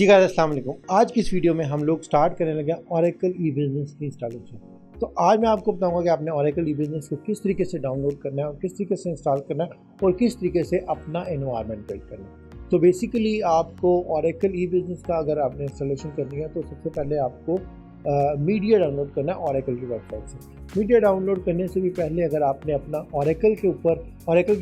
जी guys अस्सलाम वालेकुम। आज की इस वीडियो में हम लोग स्टार्ट करने लगे ओरेकल ई बिज़नेस की इंस्टॉलेशन। तो आज मैं आपको बताऊंगा कि आपने ओरेकल ई बिज़नेस को किस तरीके से डाउनलोड करना है और किस तरीके से इंस्टॉल करना है और किस तरीके से अपना एनवायरनमेंट बिल्ड करना है। तो बेसिकली आपको ओरेकल ई बिज़नेस का अगर आपने इंस्टॉलेशन करनी है तो सबसे पहले आपको मीडिया डाउनलोड करना है ओरेकल की वेबसाइट से। मीडिया डाउनलोड करने से भी पहले अगर आपने अपना ओरेकल की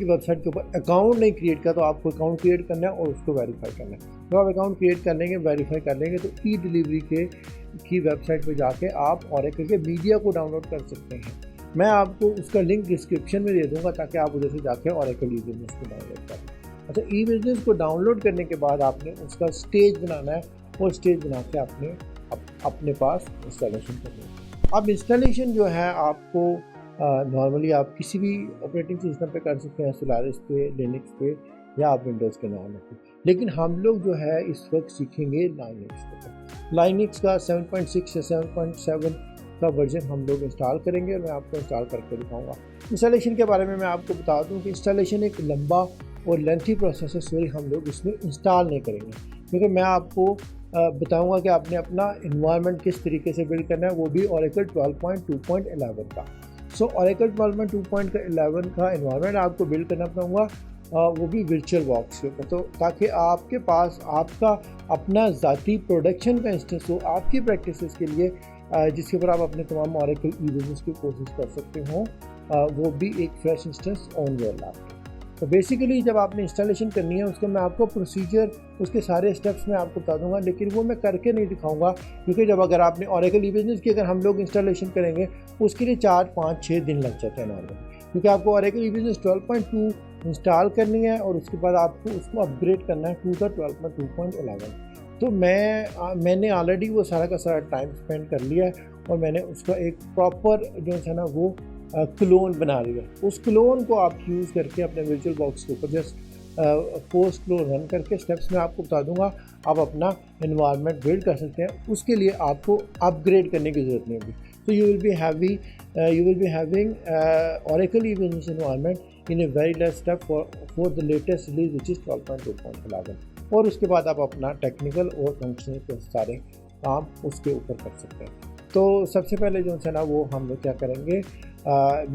वेबसाइट के ऊपर अकाउंट नहीं क्रिएट किया तो आपको अकाउंट क्रिएट करना है और उसको वेरीफाई करना है। जब आप अकाउंट क्रिएट कर लेंगे, वेरीफाई कर लेंगे तो ई डिलीवरी की वेबसाइट पर जाके आप ओरेकल के मीडिया को डाउनलोड कर सकते हैं। मैं आपको उसका लिंक डिस्क्रिप्शन में दे दूंगा ताकि आप उधर से जाके ओरेकल ई बिज़नेस को डाउनलोड करें। अच्छा, ई बिज़नेस को डाउनलोड करने के बाद आपने उसका स्टेज बनाना है और स्टेज बना के आपने अपने पास इंस्टॉलेशन करनी है। अब इंस्टॉलेशन जो है आपको नॉर्मली आप किसी भी ऑपरेटिंग सिस्टम पे कर सकते हैं, सोलारिस पे, लिनक्स पे या आप विंडोज़ के नॉर्मल पे। लेकिन हम लोग जो है इस वक्त सीखेंगे लाइनक्स पे। लाइनक्स का 7.6 या 7.7 का वर्जन हम लोग इंस्टॉल करेंगे और मैं आपको इंस्टॉल करके दिखाऊंगा। इंस्टॉलेशन के बारे में मैं आपको बता दूं कि इंस्टॉलेशन एक लंबा और लेंथी प्रोसेस है, इसलिए हम लोग इसमें इंस्टॉल नहीं करेंगे, क्योंकि मैं आपको बताऊंगा कि आपने अपना इन्वायरमेंट किस तरीके से बिल्ड करना है, वो भी ओरेकल 12.2.11 का। सो ओरेकल 12.2.11 का इन्वायरमेंट आपको बिल्ड करना पड़ूंगा, वो भी वर्चुअल बॉक्स के ऊपर, तो ताकि आपके पास आपका अपना ज़ाती प्रोडक्शन का इंस्टेंस हो आपकी प्रैक्टिसेस के लिए, जिसके ऊपर आप अपने तमाम ओरेकल ई बिज़नेस की कोशिश कर सकते हो, वो भी एक fresh instance on your laptop. तो बेसिकली जब आपने इंस्टॉलेशन करनी है उसको मैं आपको प्रोसीजर, उसके सारे स्टेप्स मैं आपको बता दूंगा, लेकिन वो मैं करके नहीं दिखाऊंगा, क्योंकि जब अगर आपने ओरेकल ई बिज़नेस की अगर हम लोग इंस्टॉलेशन करेंगे उसके लिए 4, 5, 6 दिन लग जाते हैं नॉर्मली, क्योंकि आपको ओरेकल ई बिज़नेस 12.2 इंस्टॉल करनी है और उसके बाद आपको उसको अपग्रेड करना है टू द 12.2.11। तो मैंने ऑलरेडी वो सारा का सारा टाइम स्पेंड कर लिया है और मैंने उसका एक प्रॉपर जो है ना वो क्लोन बना लिया। उस क्लोन को आप यूज़ करके अपने वर्चुअल बॉक्स के ऊपर जस्ट पोस्ट क्लोन रन करके स्टेप्स में आपको बता दूंगा, आप अपना एनवायरनमेंट बिल्ड कर सकते हैं। उसके लिए आपको अपग्रेड करने की ज़रूरत नहीं होगी। तो you will be having Oracle E business environment in a very less step for the latest release which is 12.2.11, और उसके बाद आप अपना टेक्निकल और फंक्शनल के सारे काम उसके ऊपर कर सकते हैं। तो सबसे पहले जो है ना वो हम लोग क्या करेंगे,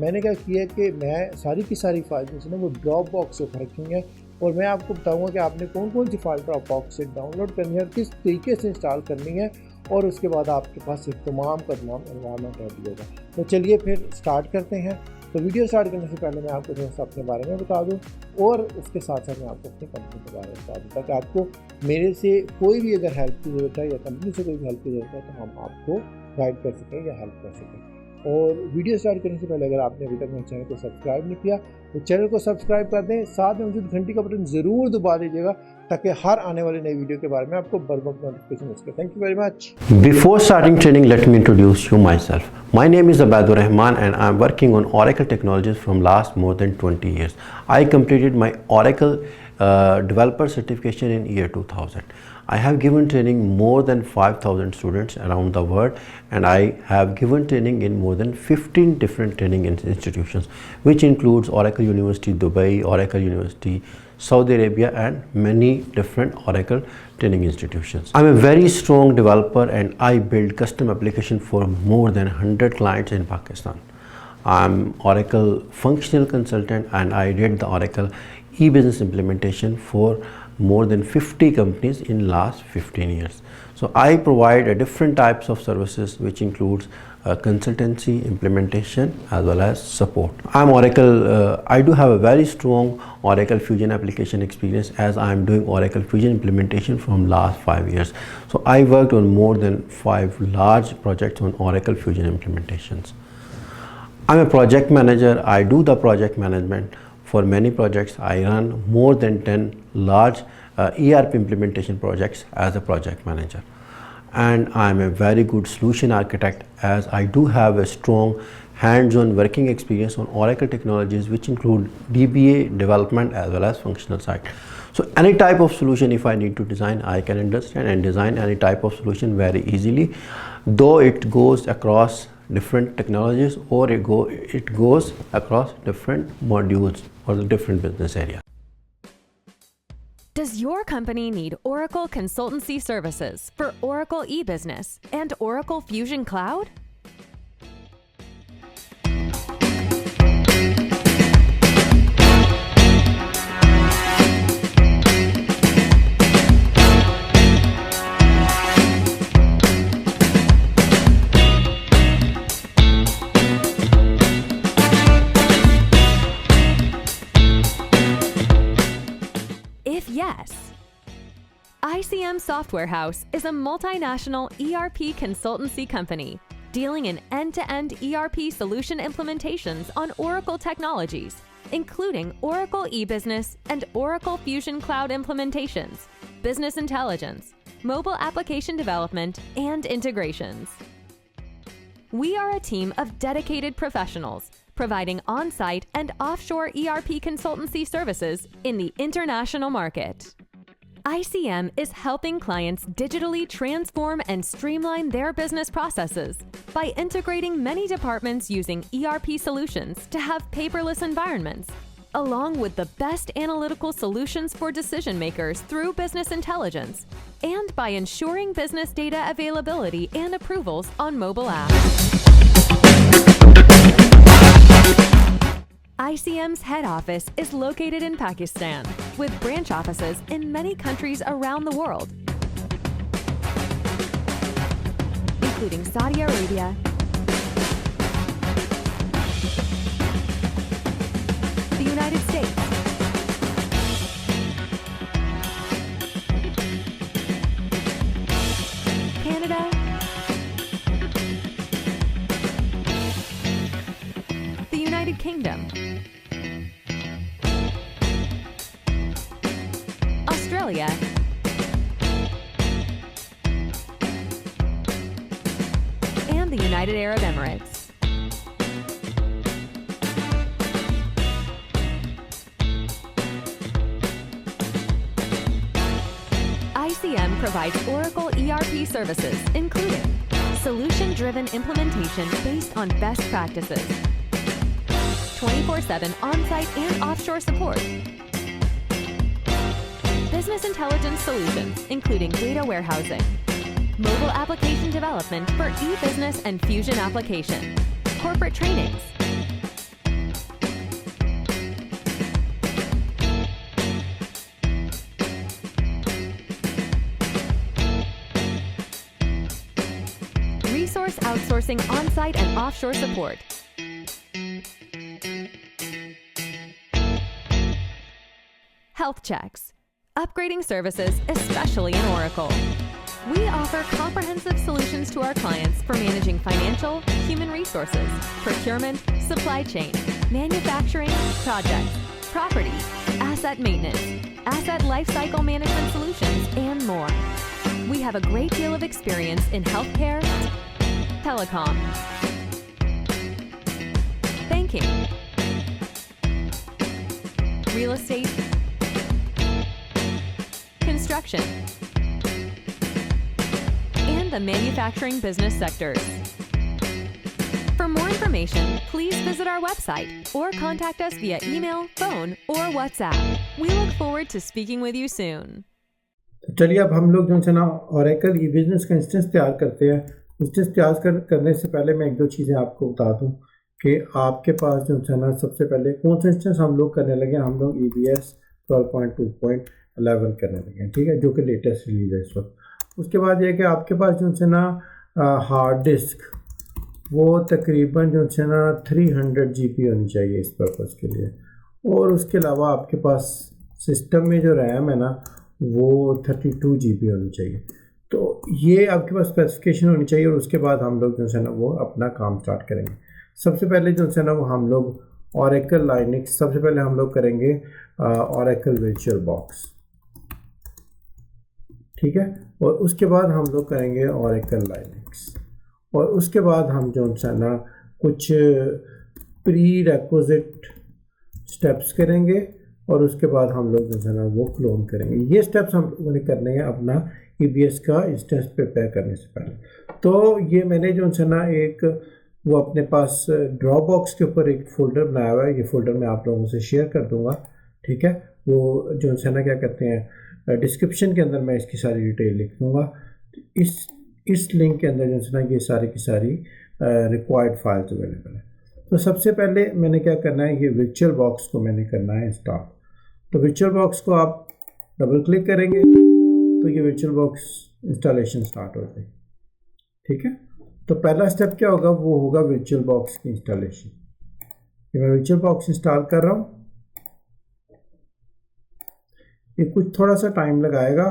मैंने क्या किया कि मैं सारी की सारी फाइल जो है ना वो ड्रॉप बॉक्स से रखेंगे और मैं आपको बताऊंगा कि आपने कौन कौन सी फाइल ड्रॉप बॉक्स से डाउनलोड करनी है और किस तरीके से इंस्टॉल करनी है, और उसके बाद आपके पास एक तमाम का तमाम एनवायरनमेंट रेडी होगा। तो चलिए फिर स्टार्ट करते हैं। तो वीडियो स्टार्ट करने से पहले मैं आपको थोड़ा सा अपने बारे में बता दूं और उसके साथ साथ मैं आपको अपनी कंपनी के बारे में बता दूँ, ताकि आपको मेरे से कोई भी अगर हेल्प की ज़रूरत है या कंपनी से कोई भी हेल्प की ज़रूरत है तो हम आपको गाइड कर सकें या हेल्प कर सकें। और वीडियो स्टार्ट करने से पहले अगर आपने अभी तक मेरे चैनल को सब्सक्राइब नहीं किया तो चैनल को सब्सक्राइब कर दें, साथ में मौजूद घंटी का बटन ज़रूर दबा दीजिएगा ताकि हर आने वाली नई वीडियो के बारे में आपको बर वक्त नोटिफिकेशन मिल सके। Thank you very much. Before starting training, let me introduce you myself. My name is Abaidur Rahman and I am working on Oracle technologies from last more than 20 years. I completed my Oracle developer certification in year 2000. I have given training more than 5,000 students around the world, and I have given training in more than 15 different training institutions, which includes Oracle University Dubai, Oracle University Saudi Arabia, and many different Oracle training institutions. I'm a very strong developer and I build custom application for more than 100 clients in Pakistan. I'm Oracle functional consultant and I did the Oracle e-business implementation for more than 50 companies in last 15 years. So I provide different types of services, which includes consultancy, implementation, as well as support. I'm Oracle. I do have a very strong Oracle Fusion application experience, as I am doing Oracle Fusion implementation from last 5 years. So I worked on more than 5 large projects on Oracle Fusion implementations. I'm a project manager. I do the project management for many projects. I run more than 10 large ERP implementation projects as a project manager. And I'm a very good solution architect, as I do have a strong hands-on working experience on Oracle technologies, which include DBA development as well as functional side. So any type of solution if I need to design, I can understand and design any type of solution very easily, though it goes across different technologies or it goes across different modules or the different business areas. Does your company need Oracle consultancy services for Oracle E-Business and Oracle Fusion Cloud? If yes, ICM Software House is a multinational ERP consultancy company dealing in end-to-end ERP solution implementations on Oracle technologies, including Oracle E-Business and Oracle Fusion Cloud implementations, business intelligence, mobile application development, and integrations. We are a team of dedicated professionals providing on-site and offshore ERP consultancy services in the international market. ICM is helping clients digitally transform and streamline their business processes by integrating many departments using ERP solutions to have paperless environments, along with the best analytical solutions for decision makers through business intelligence, and by ensuring business data availability and approvals on mobile apps. ICM's head office is located in Pakistan, with branch offices in many countries around the world, including Saudi Arabia, the United States, Canada, the United Kingdom, Australia, and the United Arab Emirates. ICM provides Oracle ERP services, including solution-driven implementation based on best practices, 24/7 on-site and offshore support, business intelligence solutions, including data warehousing, mobile application development for e-business and Fusion application, corporate trainings, resource outsourcing on-site and offshore support, health checks, upgrading services, especially in Oracle. We offer comprehensive solutions to our clients for managing financial, human resources, procurement, supply chain, manufacturing, projects, property, asset maintenance, asset lifecycle management solutions, and more. We have a great deal of experience in healthcare, telecom, banking, real estate, construction, and the manufacturing business sectors. For more information, please visit our website or contact us via email, phone, or WhatsApp. We look forward to speaking with you soon. चलिए अब हम लोग जो है ना Oracle E-Business का instance तैयार करते हैं। इंस्टेंस तैयार करने से पहले मैं एक दो चीज़ें आपको बता दूं कि आपके पास जो है ना सबसे पहले कौन सा इंस्टेंस हम लोग करने लगे, हम लोग EBS 12.2.11 करने लगे हैं, ठीक है, जो कि लेटेस्ट रिलीज है इस वक्त। उसके बाद ये कि आपके पास जो है ना हार्ड डिस्क वो तकरीबन जो है ना 300 GB होनी चाहिए इस पर्पज़ के लिए, और उसके अलावा आपके पास सिस्टम में जो रैम है ना वो 32 GB होनी चाहिए। तो ये आपके पास स्पेसिफिकेशन होनी चाहिए, और उसके बाद हम लोग जो है ना वो अपना काम स्टार्ट करेंगे। सबसे पहले जो है ना वो हम लोग Oracle Linux, सबसे पहले हम लोग करेंगे Oracle Virtual Box, ठीक है, और उसके बाद हम लोग करेंगे Oracle Linux, और उसके बाद हम जो है ना कुछ प्री रेक्विजिट स्टेप्स करेंगे, और उसके बाद हम लोग जो है ना वो क्लोन करेंगे। ये स्टेप्स हम लोगों ने करने हैं अपना EBS का इंस्टेंस प्रिपेयर करने से पहले। तो ये मैंने जो है ना एक वो अपने पास ड्रॉपबॉक्स के ऊपर एक फ़ोल्डर बनाया हुआ है, ये फ़ोल्डर मैं आप लोगों से शेयर कर दूंगा, ठीक है। वो जो है ना क्या कहते हैं डिस्क्रिप्शन के अंदर मैं इसकी सारी डिटेल लिख दूँगा। इस लिंक के अंदर जो है ना ये सारी की सारी रिक्वायर्ड फाइल्स अवेलेबल है। तो सबसे पहले मैंने क्या करना है, ये वर्चुअल बॉक्स को मैंने करना है इंस्टॉल। तो वर्चुअल बॉक्स को आप डबल क्लिक करेंगे तो ये वर्चुअल बॉक्स इंस्टॉलेशन स्टार्ट हो जाएगी। ठीक है, तो पहला स्टेप क्या होगा, वो होगा वर्चुअल बॉक्स की इंस्टॉलेशन। ये मैं वर्चुअल बॉक्स इंस्टॉल कर रहा हूँ, ये कुछ थोड़ा सा टाइम लगाएगा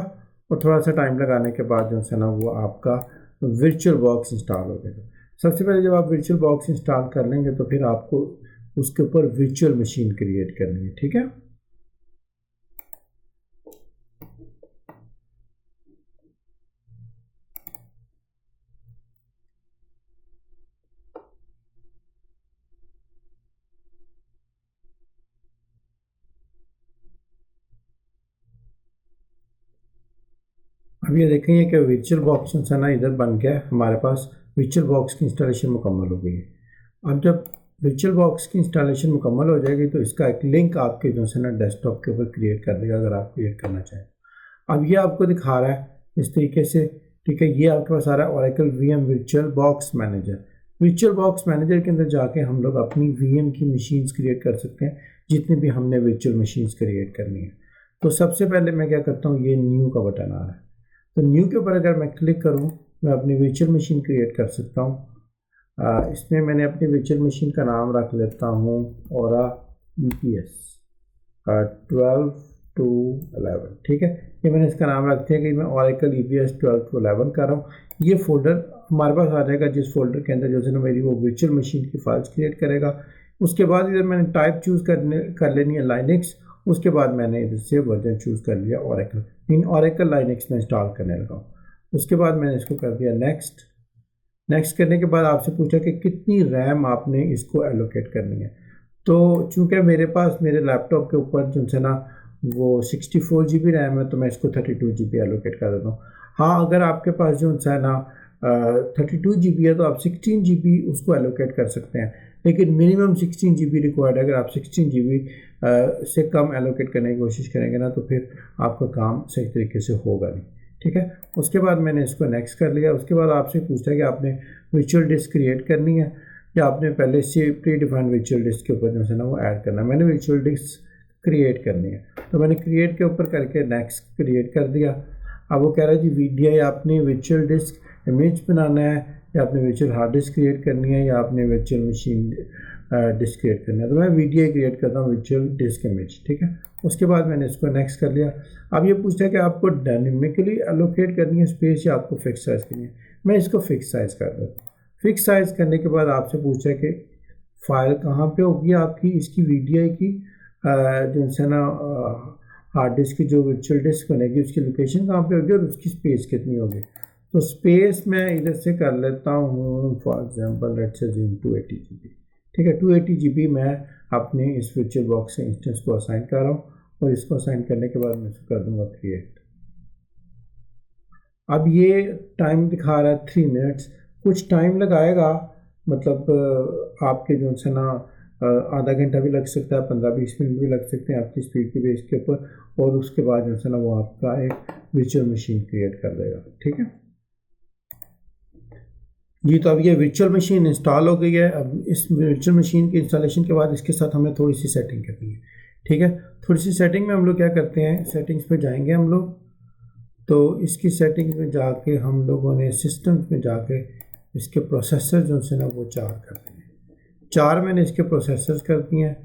और थोड़ा सा टाइम लगाने के बाद जो है ना वो आपका वर्चुअल बॉक्स इंस्टॉल हो जाएगा। सबसे पहले जब आप वर्चुअल बॉक्स इंस्टॉल कर लेंगे तो फिर आपको उसके ऊपर वर्चुअल मशीन क्रिएट करनी है। ठीक है, अब ये देखेंगे कि वर्चुअल बॉक्स है ना इधर बन गया, हमारे पास वर्चुअल बॉक्स की इंस्टॉलेशन मुकम्मल हो गई है। अब जब वर्चुअल बॉक्स की इंस्टॉलेशन मुकम्मल हो जाएगी तो इसका एक लिंक आपके जो है ना डेस्कटॉप के ऊपर क्रिएट कर देगा अगर आप क्रिएट करना चाहें। अब ये आपको दिखा रहा है इस तरीके से। ठीक है, ये आपके पास आ रहा है Oracle VM virtual box manager. Virtual box manager के अंदर जाके हम लोग अपनी वीएम की मशीन्स क्रिएट कर सकते हैं, जितनी भी हमने वर्चुअल मशीन्स क्रिएट करनी है। तो सबसे पहले मैं क्या करता हूँ, ये न्यू का बटन आ रहा है, तो न्यू के ऊपर अगर मैं क्लिक करूं मैं अपनी वर्चुअल मशीन क्रिएट कर सकता हूं। इसमें मैंने अपनी वर्चुअल मशीन का नाम रख लेता हूं ओरा EPS 12 to 11। ठीक है, ये मैंने इसका नाम रख दिया कि मैं ओरेकल EPS 12 to 11 कर रहा हूँ। ये फोल्डर हमारे पास आ जाएगा, जिस फोल्डर के अंदर जो है ना मेरी वो वर्चुअल मशीन की फाइल्स क्रिएट करेगा। उसके बाद इधर मैंने टाइप चूज़ कर लेनी है लाइनेक्स। उसके बाद मैंने इधर से वर्जन चूज़ कर लिया ओरेकल, इन ओरेकल लाइनेक्स में इंस्टॉल करने लगा हूँ। उसके बाद मैंने इसको कर दिया नेक्स्ट। नेक्स्ट करने के बाद आपसे पूछा कि कितनी रैम आपने इसको एलोकेट करनी है। तो चूँकि मेरे पास मेरे लैपटॉप के ऊपर जो है ना वो 64 GB रैम है, तो मैं इसको 32 GB एलोकेट कर देता हूँ। हाँ, अगर आपके पास जो है ना 32 GB है तो आप 16 GB उसको एलोकेट कर सकते हैं, लेकिन मिनिमम 16 GB रिक्वायर्ड है। अगर आप 16 GB से कम एलोकेट करने की कोशिश करेंगे ना तो फिर आपका काम सही तरीके से होगा नहीं। ठीक है, उसके बाद मैंने इसको नेक्स्ट कर लिया। उसके बाद आपसे पूछता है कि आपने वर्चुअल डिस्क क्रिएट करनी है या आपने पहले से प्री डिफाइंड वर्चुअल डिस्क के ऊपर जो है ना वो ऐड करना है। मैंने वर्चुअल डिस्क क्रिएट करनी है, तो मैंने क्रिएट के ऊपर करके नेक्स्ट क्रिएट कर दिया। अब वो कह रहा है जी VDI आपने वर्चुअल डिस्क इमेज बनाना है या आपने वर्चुअल हार्ड डिस्क क्रिएट करनी है या आपने वर्चुअल मशीन डिस्क क्रिएट करना है। तो मैं VDI क्रिएट करता हूँ वर्चुअल डिस्क इमेज। ठीक है, उसके बाद मैंने इसको नेक्स्ट कर लिया। अब ये पूछता है कि आपको डायनेमिकली एलोकेट करनी है स्पेस या आपको फिक्स साइज़ करनी है। मैं इसको फिक्स साइज़ कर देता हूँ। फिक्स साइज़ करने के बाद आपसे पूछा है कि फाइल कहाँ पे होगी आपकी, इसकी VDI की जो है ना हार्ड डिस्क की जो वर्चुअल डिस्क बनेगी उसकी लोकेशन कहाँ पे होगी और उसकी स्पेस कितनी होगी। तो स्पेस मैं इधर से कर लेता हूँ, for example let's say 280 GB। ठीक है, 280 GB मैं अपने इस वर्चुअल बॉक्स से इंस्टेंस को असाइन कर रहा हूँ और इसको असाइन करने के बाद मैं इसको कर दूँगा क्रिएट। अब ये टाइम दिखा रहा है 3 मिनट्स, कुछ टाइम लगाएगा, मतलब आपके जो है ना आधा घंटा भी लग सकता है, 15-20 मिनट भी लग सकते हैं आपकी स्पीड की बेस के ऊपर, और उसके बाद जो है ना वो आपका एक वर्चुअल मशीन क्रिएट कर देगा। ठीक है जी, तो अब ये वर्चुअल मशीन इंस्टॉल हो गई है। अब इस वर्चुअल मशीन की इंस्टॉलेशन के बाद इसके साथ हमें थोड़ी सी सेटिंग करनी है। ठीक है, थोड़ी सी सेटिंग में हम लोग क्या करते हैं, सेटिंग्स पे जाएंगे हम लोग। तो इसकी सेटिंग में जाके हम लोगों ने सिस्टम्स में जाके इसके प्रोसेसर जो है ना वो 4 कर दिए। 4 मैंने इसके प्रोसेसर्स कर दिए हैं,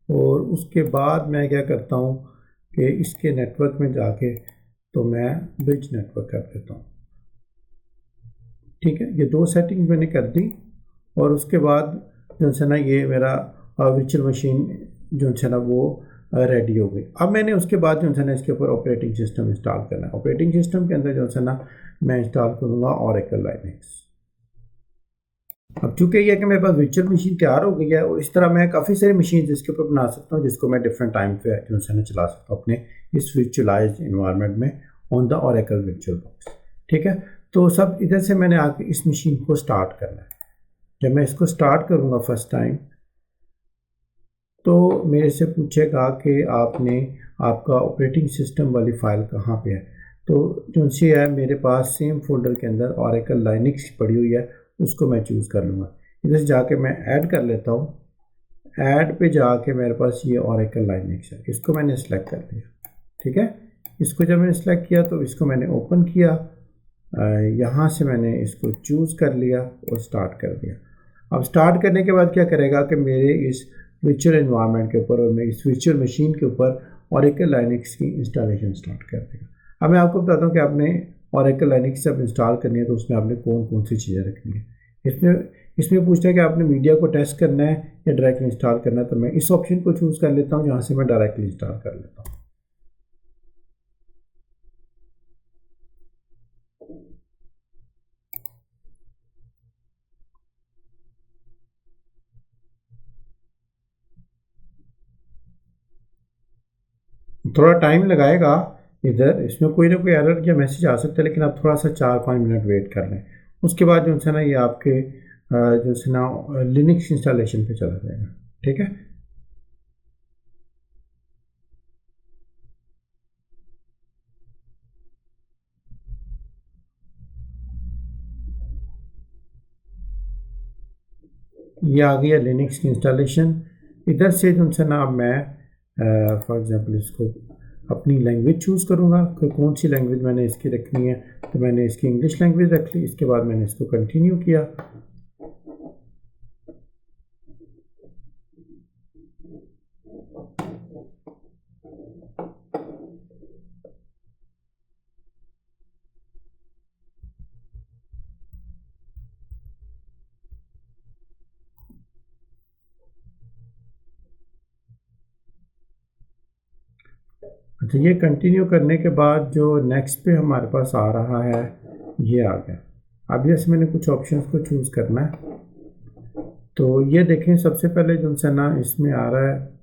और उसके बाद मैं क्या करता हूँ कि इसके नेटवर्क में जाके तो मैं ब्रिज नेटवर्क कर देता हूँ। ठीक है, ये 2 सेटिंग्स मैंने कर दी, और उसके बाद जो है ना ये मेरा वर्चुअल मशीन जो है ना वो रेडी हो गई। अब मैंने उसके बाद जो है ना इसके ऊपर ऑपरेटिंग सिस्टम इंस्टॉल करना है। ऑपरेटिंग सिस्टम के अंदर जो है ना मैं इंस्टॉल करूँगा ओरेकल लाइनेक्स। अब चूँकि यह कि मेरे पास वर्चुअल मशीन तैयार हो गई है, और इस तरह मैं काफ़ी सारी मशीन इसके ऊपर बना सकता हूँ जिसको मैं डिफरेंट टाइम पे जो है ना चला सकता हूँ अपने इस वर्चुअलाइज्ड इन्वायरमेंट में on the Oracle virtual box. ठीक है, तो सब इधर से मैंने आके इस मशीन को स्टार्ट करना है। जब मैं इसको स्टार्ट करूँगा फर्स्ट टाइम, तो मेरे से पूछेगा कि आपका ऑपरेटिंग सिस्टम वाली फ़ाइल कहाँ पे है। तो जो सी है मेरे पास सेम फोल्डर के अंदर ओरेकल लाइनक्स पड़ी हुई है, उसको मैं चूज़ कर लूँगा। इधर से जाके मैं ऐड कर लेता हूँ। ऐड पे जाके मेरे पास ये ओरेकल लाइनक्स है, इसको मैंने सेलेक्ट कर लिया। ठीक है, इसको जब मैंने सेलेक्ट किया तो इसको मैंने ओपन किया, यहाँ से मैंने इसको चूज़ कर लिया और स्टार्ट कर दिया। अब स्टार्ट करने के बाद क्या करेगा कि मेरे इस वर्चुअल एनवायरनमेंट के ऊपर और मेरी इस वर्चुअल मशीन के ऊपर ओरेकल लाइनक्स की इंस्टॉलेशन स्टार्ट कर देगा। अब मैं आपको बताता हूँ कि आपने ओरेकल लाइनक्स जब इंस्टॉल करनी है तो उसमें आपने कौन कौन सी चीज़ें रखनी है। इसमें पूछता है कि आपने मीडिया को टेस्ट करना है या डायरेक्टली इंस्टॉल करना है, तो मैं इस ऑप्शन को चूज़ कर लेता हूँ जहाँ से मैं डायरेक्टली इंस्टॉल कर लेता हूँ। थोड़ा टाइम लगाएगा, इधर इसमें कोई ना कोई एरर या मैसेज आ सकता है, लेकिन आप थोड़ा सा 4-5 मिनट वेट कर लें। उसके बाद जो है ना ये आपके जो है ना लिनक्स इंस्टॉलेशन पे चला जाएगा। ठीक है, ये आ गया लिनक्स की इंस्टॉलेशन। इधर से जो है ना अब मैं फॉर एग्जांपल इसको अपनी लैंग्वेज चूज़ करूँगा कि कौन सी लैंग्वेज मैंने इसकी रखनी है। तो मैंने इसकी इंग्लिश लैंग्वेज रख ली। इसके बाद मैंने इसको कंटिन्यू किया। अच्छा, ये कंटिन्यू करने के बाद जो नेक्स्ट पे हमारे पास आ रहा है ये आ गया। अब जैसे मैंने कुछ ऑप्शंस को चूज़ करना है, तो ये देखें सबसे पहले जो है ना इसमें आ रहा है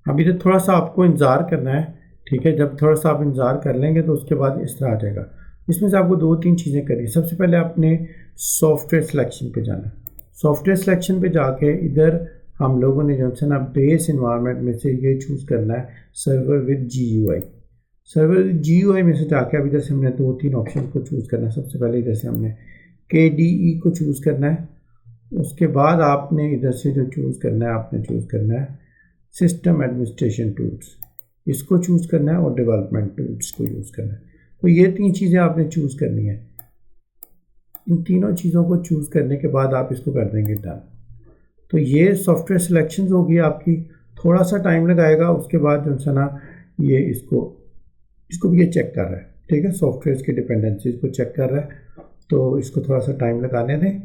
अभी तो थोड़ा सा आपको इंतज़ार करना है। ठीक है, जब थोड़ा सा आप इंतज़ार कर लेंगे तो उसके बाद इस तरह आ जाएगा। इसमें से आपको 2-3 चीज़ें करनी। सबसे पहले आपने सॉफ्टवेयर सिलेक्शन पे जाना है। सॉफ्टवेयर सिलेक्शन पे जाके इधर हम लोगों ने जो है ना बेस इन्वायरमेंट में से ये चूज़ करना है server with GUI। Server with GUI में से जाके अभी जैसे हमने 2-3 ऑप्शन को चूज़ करना है। सबसे पहले इधर से हमने KDE को चूज़ करना है। उसके बाद आपने इधर से जो चूज़ करना है आपने चूज़ करना है सिस्टम एडमिनिस्ट्रेशन टूल्स, इसको चूज़ करना है और डेवलपमेंट टूल्स को यूज़ करना है। तो ये 3 चीज़ें आपने चूज़ करनी है। इन तीनों चीज़ों को चूज़ करने के बाद आप इसको कर देंगे डन। तो ये सॉफ्टवेयर सिलेक्शन होगी आपकी। थोड़ा सा टाइम लगाएगा, उसके बाद जो है ना ये इसको भी ये चेक कर रहा है। ठीक है, सॉफ्टवेयर की डिपेंडेंसीज को चेक कर रहा है, तो इसको थोड़ा सा टाइम लगाने दें।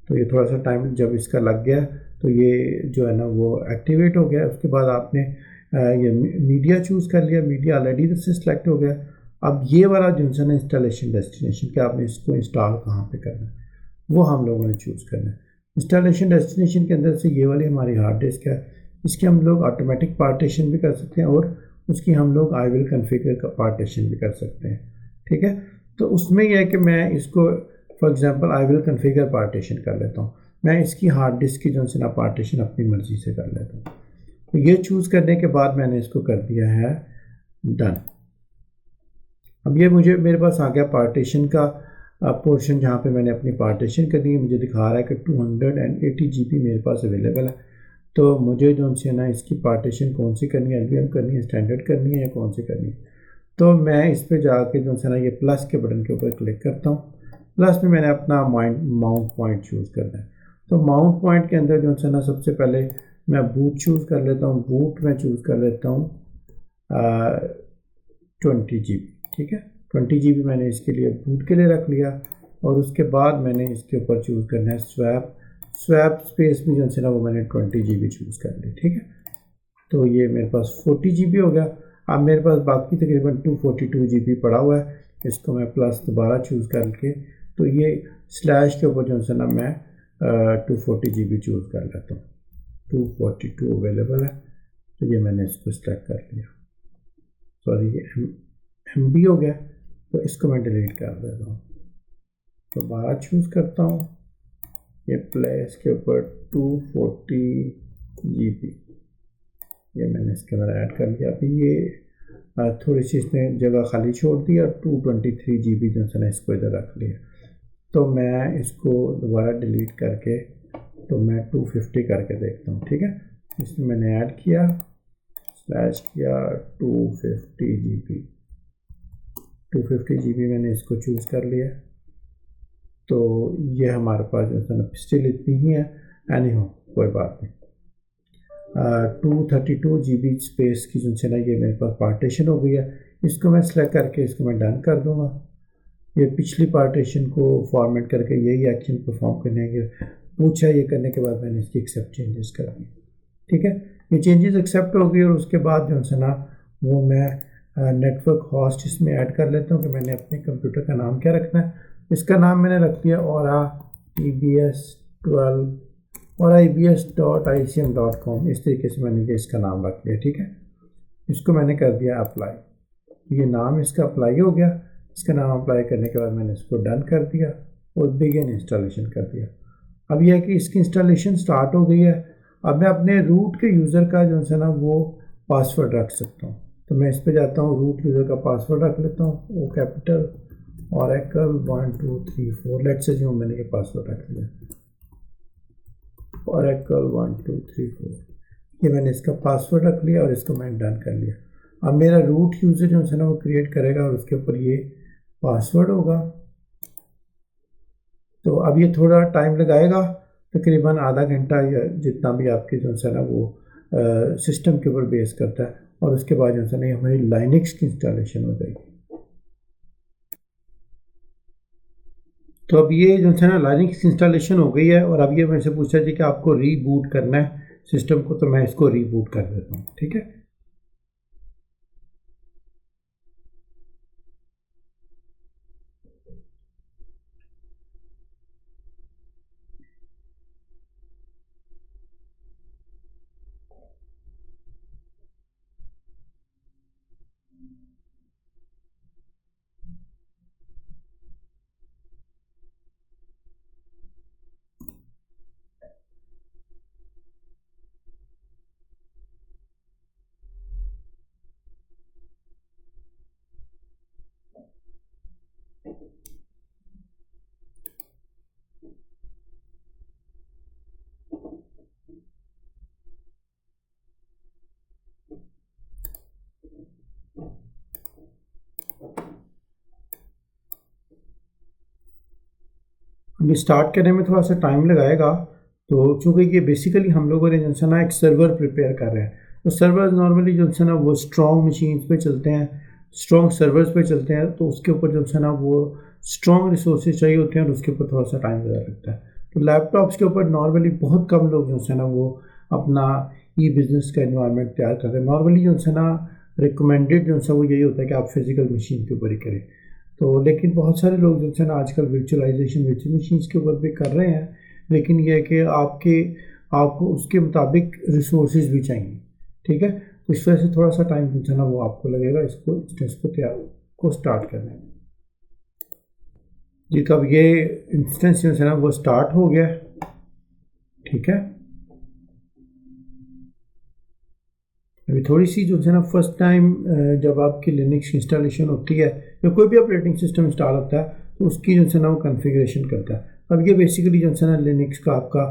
तो ये थोड़ा सा टाइम जब इसका लग गया तो ये जो है ना वो एक्टिवेट हो गया। उसके बाद आपने ये मीडिया चूज़ कर लिया। मीडिया ऑलरेडी से सिलेक्ट हो गया। अब ये वाला जो है ना इंस्टॉलेशन डेस्टिनेशन कि आपने इसको इंस्टॉल कहाँ पे करना है वो हम लोगों ने चूज़ करना है। इंस्टॉलेशन डेस्टिनेशन के अंदर से ये वाली हमारी हार्ड डिस्क है। इसकी हम लोग ऑटोमेटिक पार्टीशन भी कर सकते हैं और उसकी हम लोग आई विल कन्फिगर का पार्टीशन भी कर सकते हैं। ठीक है, तो उसमें यह है कि मैं इसको for example I will configure partition कर लेता हूँ। मैं इसकी हार्ड डिस्क की जो है ना पार्टीशन अपनी मर्ज़ी से कर लेता हूँ। तो ये चूज़ करने के बाद मैंने इसको कर दिया है डन। अब ये मेरे पास आ गया पार्टीशन का पोर्शन जहाँ पे मैंने अपनी पार्टीशन करनी है। मुझे दिखा रहा है कि 280 GB मेरे पास अवेलेबल है। तो मुझे जो है ना इसकी पार्टीशन कौन सी करनी है, LVM करनी है, स्टैंडर्ड करनी है या कौन सी करनी है। तो मैं इस पर जाके जो है ना ये प्लस के बटन के ऊपर क्लिक करता हूँ। प्लस में मैंने अपना माउंट पॉइंट चूज़ करना है। तो माउंट पॉइंट के अंदर जो है ना सबसे पहले मैं बूट चूज़ कर लेता हूँ। बूट में चूज़ कर लेता हूँ 20 GB। ठीक है, 20 GB मैंने इसके लिए बूट के लिए रख लिया। और उसके बाद मैंने इसके ऊपर चूज़ करना है स्वैप स्पेस में जो है ना वो मैंने 20 GB चूज़ कर ली। ठीक है, तो ये मेरे पास 40 GB हो गया। अब मेरे पास बाकी तकरीबन 242 GB पड़ा हुआ है। इसको मैं प्लस दोबारा चूज़ करके, तो ये स्लैश के ऊपर जो है ना मैं 240 GB चूज़ कर लेता हूँ। 242 अवेलेबल है, तो ये मैंने इसको सेलेक्ट कर लिया। सॉरी, ये MB हो गया, तो इसको मैं डिलीट कर देता हूँ। दोबारा चूज़ करता हूँ, ये प्लेस के ऊपर 240 GB ये मैंने इसके अंदर ऐड कर लिया। अभी ये थोड़ी सी इसने जगह खाली छोड़ दी और 223 GB जो है ना इसको इधर रख लिया। तो मैं इसको दोबारा डिलीट करके, तो मैं 250 करके देखता हूँ। ठीक है, इसमें मैंने ऐड किया, स्लैश किया 250 GB, 250 GB मैंने इसको चूज़ कर लिया। तो ये हमारे पास जो है ना स्टिल इतनी ही है, एनी हो कोई बात नहीं। 232 GB स्पेस की जो है ना ये मेरे पास पार्टीशन हो गई है। इसको मैं सेलेक्ट करके इसको मैं डन कर दूंगा। ये पिछली पार्टीशन को फॉर्मेट करके यही एक्शन परफॉर्म करने के पूछा, ये करने के बाद मैंने इसकी एक्सेप्ट चेंजेस कर दी। ठीक है, ये चेंजेस एक्सेप्ट हो गई और उसके बाद जो है ना वो मैं नेटवर्क होस्ट इसमें ऐड कर लेता हूँ कि मैंने अपने कंप्यूटर का नाम क्या रखना है। इसका नाम मैंने रख दिया Aura EBS12 और ibs.icm.com, इस तरीके से मैंने ये इसका नाम रख लिया। ठीक है, इसको मैंने कर दिया अप्लाई। ये नाम इसका अप्लाई हो गया। इसका नाम अप्लाई करने के बाद मैंने इसको डन कर दिया और बिगिन इंस्टॉलेशन कर दिया। अब यह है कि इसकी इंस्टॉलेशन स्टार्ट हो गई है। अब मैं अपने रूट के यूज़र का जो है ना वो पासवर्ड रख सकता हूँ। तो मैं इस पर जाता हूँ, रूट यूज़र का पासवर्ड रख लेता हूँ, O capital Oracle 1 2 3 4। Let's say जो मैंने ये पासवर्ड रख लिया Oracle 1 2 3 4, ये मैंने इसका पासवर्ड रख लिया और इसको मैंने डन कर लिया। अब मेरा रूट यूज़र जो है ना वो क्रिएट करेगा और उसके ऊपर ये पासवर्ड होगा। तो अब ये थोड़ा टाइम लगाएगा, तकरीबन आधा घंटा या जितना भी आपके जो है ना वो सिस्टम के ऊपर बेस करता है, और उसके बाद जो है ना हमारी लाइनक्स की इंस्टॉलेशन हो जाएगी। तो अब ये जो है ना लाइनक्स इंस्टॉलेशन हो गई है और अब ये मेरे से पूछा जी कि आपको रीबूट करना है सिस्टम को, तो मैं इसको रीबूट कर देता हूँ। ठीक है, अभी स्टार्ट करने में थोड़ा सा टाइम लगाएगा। तो चूँकि ये बेसिकली हम लोगों ने जो है ना एक सर्वर प्रिपेयर कर रहे हैं, तो सर्वर्स नॉर्मली जो है ना वो स्ट्रॉन्ग मशीन्स पे चलते हैं, स्ट्रॉन्ग सर्वर्स पे चलते हैं, तो उसके ऊपर जो है ना वो स्ट्रॉन्ग रिसोर्सेज चाहिए होते हैं और उसके ऊपर थोड़ा सा टाइम ज़्यादा लगता है। तो लैपटॉप्स के ऊपर नॉर्मली बहुत कम लोग जो है ना वो अपना बिज़नेस का इन्वायरमेंट तैयार करते हैं। नॉर्मली जो है ना रिकमेंडेड जो है वो यही होता है कि आप फिज़िकल मशीन के ऊपर ही करें। तो लेकिन बहुत सारे लोग जो है ना आजकल वर्चुअलाइजेशन वर्चुअल मशीन्स के ऊपर भी कर रहे हैं, लेकिन यह है कि आपको उसके मुताबिक रिसोर्सेज भी चाहिए। ठीक है, तो इस वजह से थोड़ा सा टाइम जो है ना वो आपको लगेगा इसको इंस्टेंस को तैयार को स्टार्ट करने में। जी, तो अब ये इंस्टेंस जो है ना वो स्टार्ट हो गया। ठीक है, अभी थोड़ी सी जो है ना फर्स्ट टाइम जब आपकी लिनक्स इंस्टॉलेशन होती है या कोई भी ऑपरेटिंग सिस्टम इंस्टॉल होता है तो उसकी जो है ना वो कॉन्फ़िगरेशन करता है। अब ये बेसिकली जो है ना लिनक्स का आपका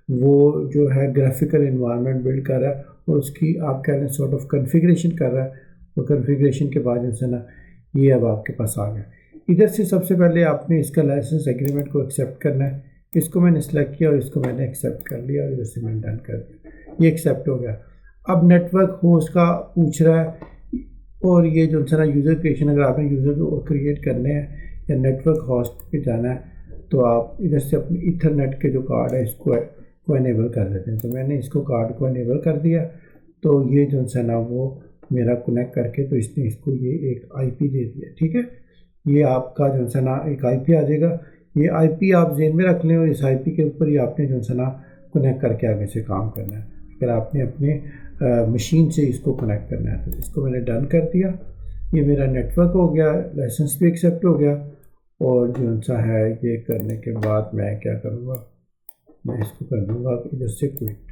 वो जो है ग्राफिकल इन्वायरमेंट बिल्ड कर रहा है और उसकी आप कह लें सॉर्ट ऑफ कॉन्फ़िगरेशन कर रहा है। और कॉन्फ़िगरेशन के बाद जो है ना ये अब आपके पास आ गया। इधर से सबसे पहले आपने इसका लाइसेंस एग्रीमेंट को एक्सेप्ट करना है। इसको मैंने सेलेक्ट किया और इसको मैंने एक्सेप्ट कर लिया और इधर से मैंने डन कर दिया, ये एक्सेप्ट हो गया। अब नेटवर्क होस्ट का पूछ रहा है और ये जो है ना यूज़र क्रिएशन, अगर आपने यूज़र को क्रिएट करने हैं या नेटवर्क होस्ट पे जाना है तो आप इधर से अपने ईथरनेट के जो कार्ड है इसको इनेबल कर देते हैं। तो मैंने इसको कार्ड को इनेबल कर दिया, तो ये जो है ना वो मेरा कनेक्ट करके तो इसने इसको ये एक IP दे दिया। ठीक है, ये आपका जो है ना एक आईपी आ जाएगा। ये आईपी आप ज़हन में रख लें और इस आईपी के ऊपर ही आपने जो है ना कनेक्ट करके आगे से काम करना है। फिर आपने अपने मशीन से इसको कनेक्ट करना है। तो इसको मैंने डन कर दिया। ये मेरा नेटवर्क हो गया, लाइसेंस भी एक्सेप्ट हो गया। और जो सा है ये करने के बाद मैं क्या करूँगा, मैं इसको कर दूँगा इधर से क्विट।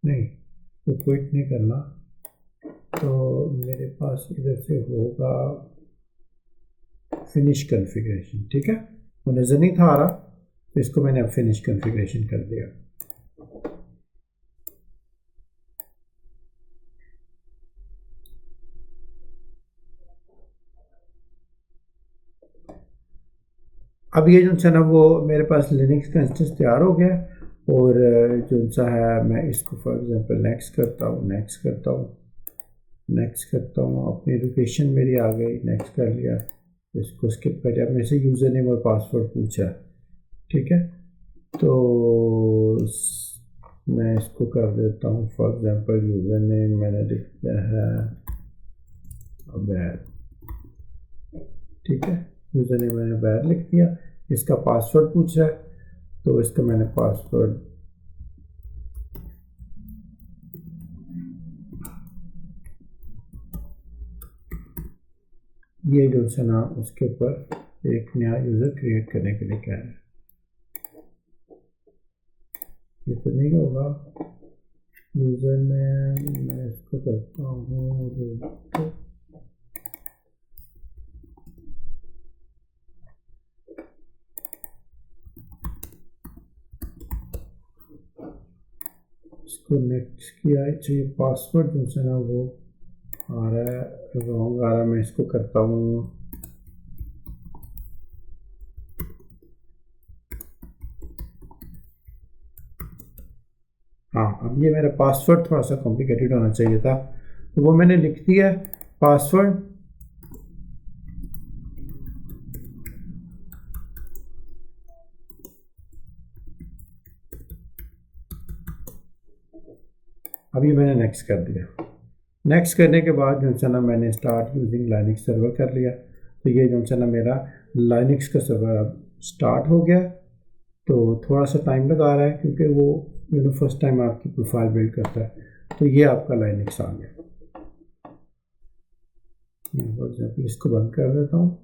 नहीं, तो क्विट नहीं करना, तो मेरे पास इधर से होगा फिनिश कॉन्फ़िगरेशन। ठीक है, वो नज़र नहीं था आ रहा, तो इसको मैंने अब फिनिश कॉन्फ़िगरेशन कर दिया। अब ये जो सा ना वो मेरे पास लिनक्स का इंस्टेंस तैयार हो गया। और जो सा है मैं इसको फॉर एग्जांपल नेक्स्ट करता हूँ, नेक्स्ट करता हूँ। अपनी लोकेशन मेरी आ गई, नेक्स्ट कर लिया, इसको स्किप कर दिया। मेरे से यूज़र नेम और पासवर्ड पूछा, ठीक है, तो मैं इसको कर देता हूँ फॉर एग्जांपल यूज़र नेम मैंने लिख दिया है अबैर। ठीक है, यूज़र नेम मैंने अबैर लिख दिया। इसका पासवर्ड पूछ रहा है, तो इसका मैंने पासवर्ड ये जो है ना उसके ऊपर एक नया यूज़र क्रिएट करने के लिए कह रहा है। ये तो नहीं होगा, यूज़र नेम मैं इसको करता हूँ इसको नेक्स्ट किया। अच्छा, ये पासवर्ड जो है ना वो आ रहा है, रॉन्ग आ रहा है, मैं इसको करता हूँ हाँ। अब ये मेरा पासवर्ड थोड़ा सा कॉम्प्लिकेटेड होना चाहिए था, तो वो मैंने लिख दिया है पासवर्ड। अब ये मैंने नेक्स्ट कर दिया। नेक्स्ट करने के बाद जो है ना मैंने स्टार्ट यूजिंग लाइनक्स सर्वर कर लिया। तो ये जो है ना मेरा लाइनक्स का सर्वर अब स्टार्ट हो गया। तो थोड़ा सा टाइम लगा रहा है क्योंकि वो फर्स्ट टाइम आपकी प्रोफाइल बिल्ड करता है। तो ये आपका लाइनक्स आ गया। मैं फॉर एग्जाम्पल इसको बंद कर देता हूँ।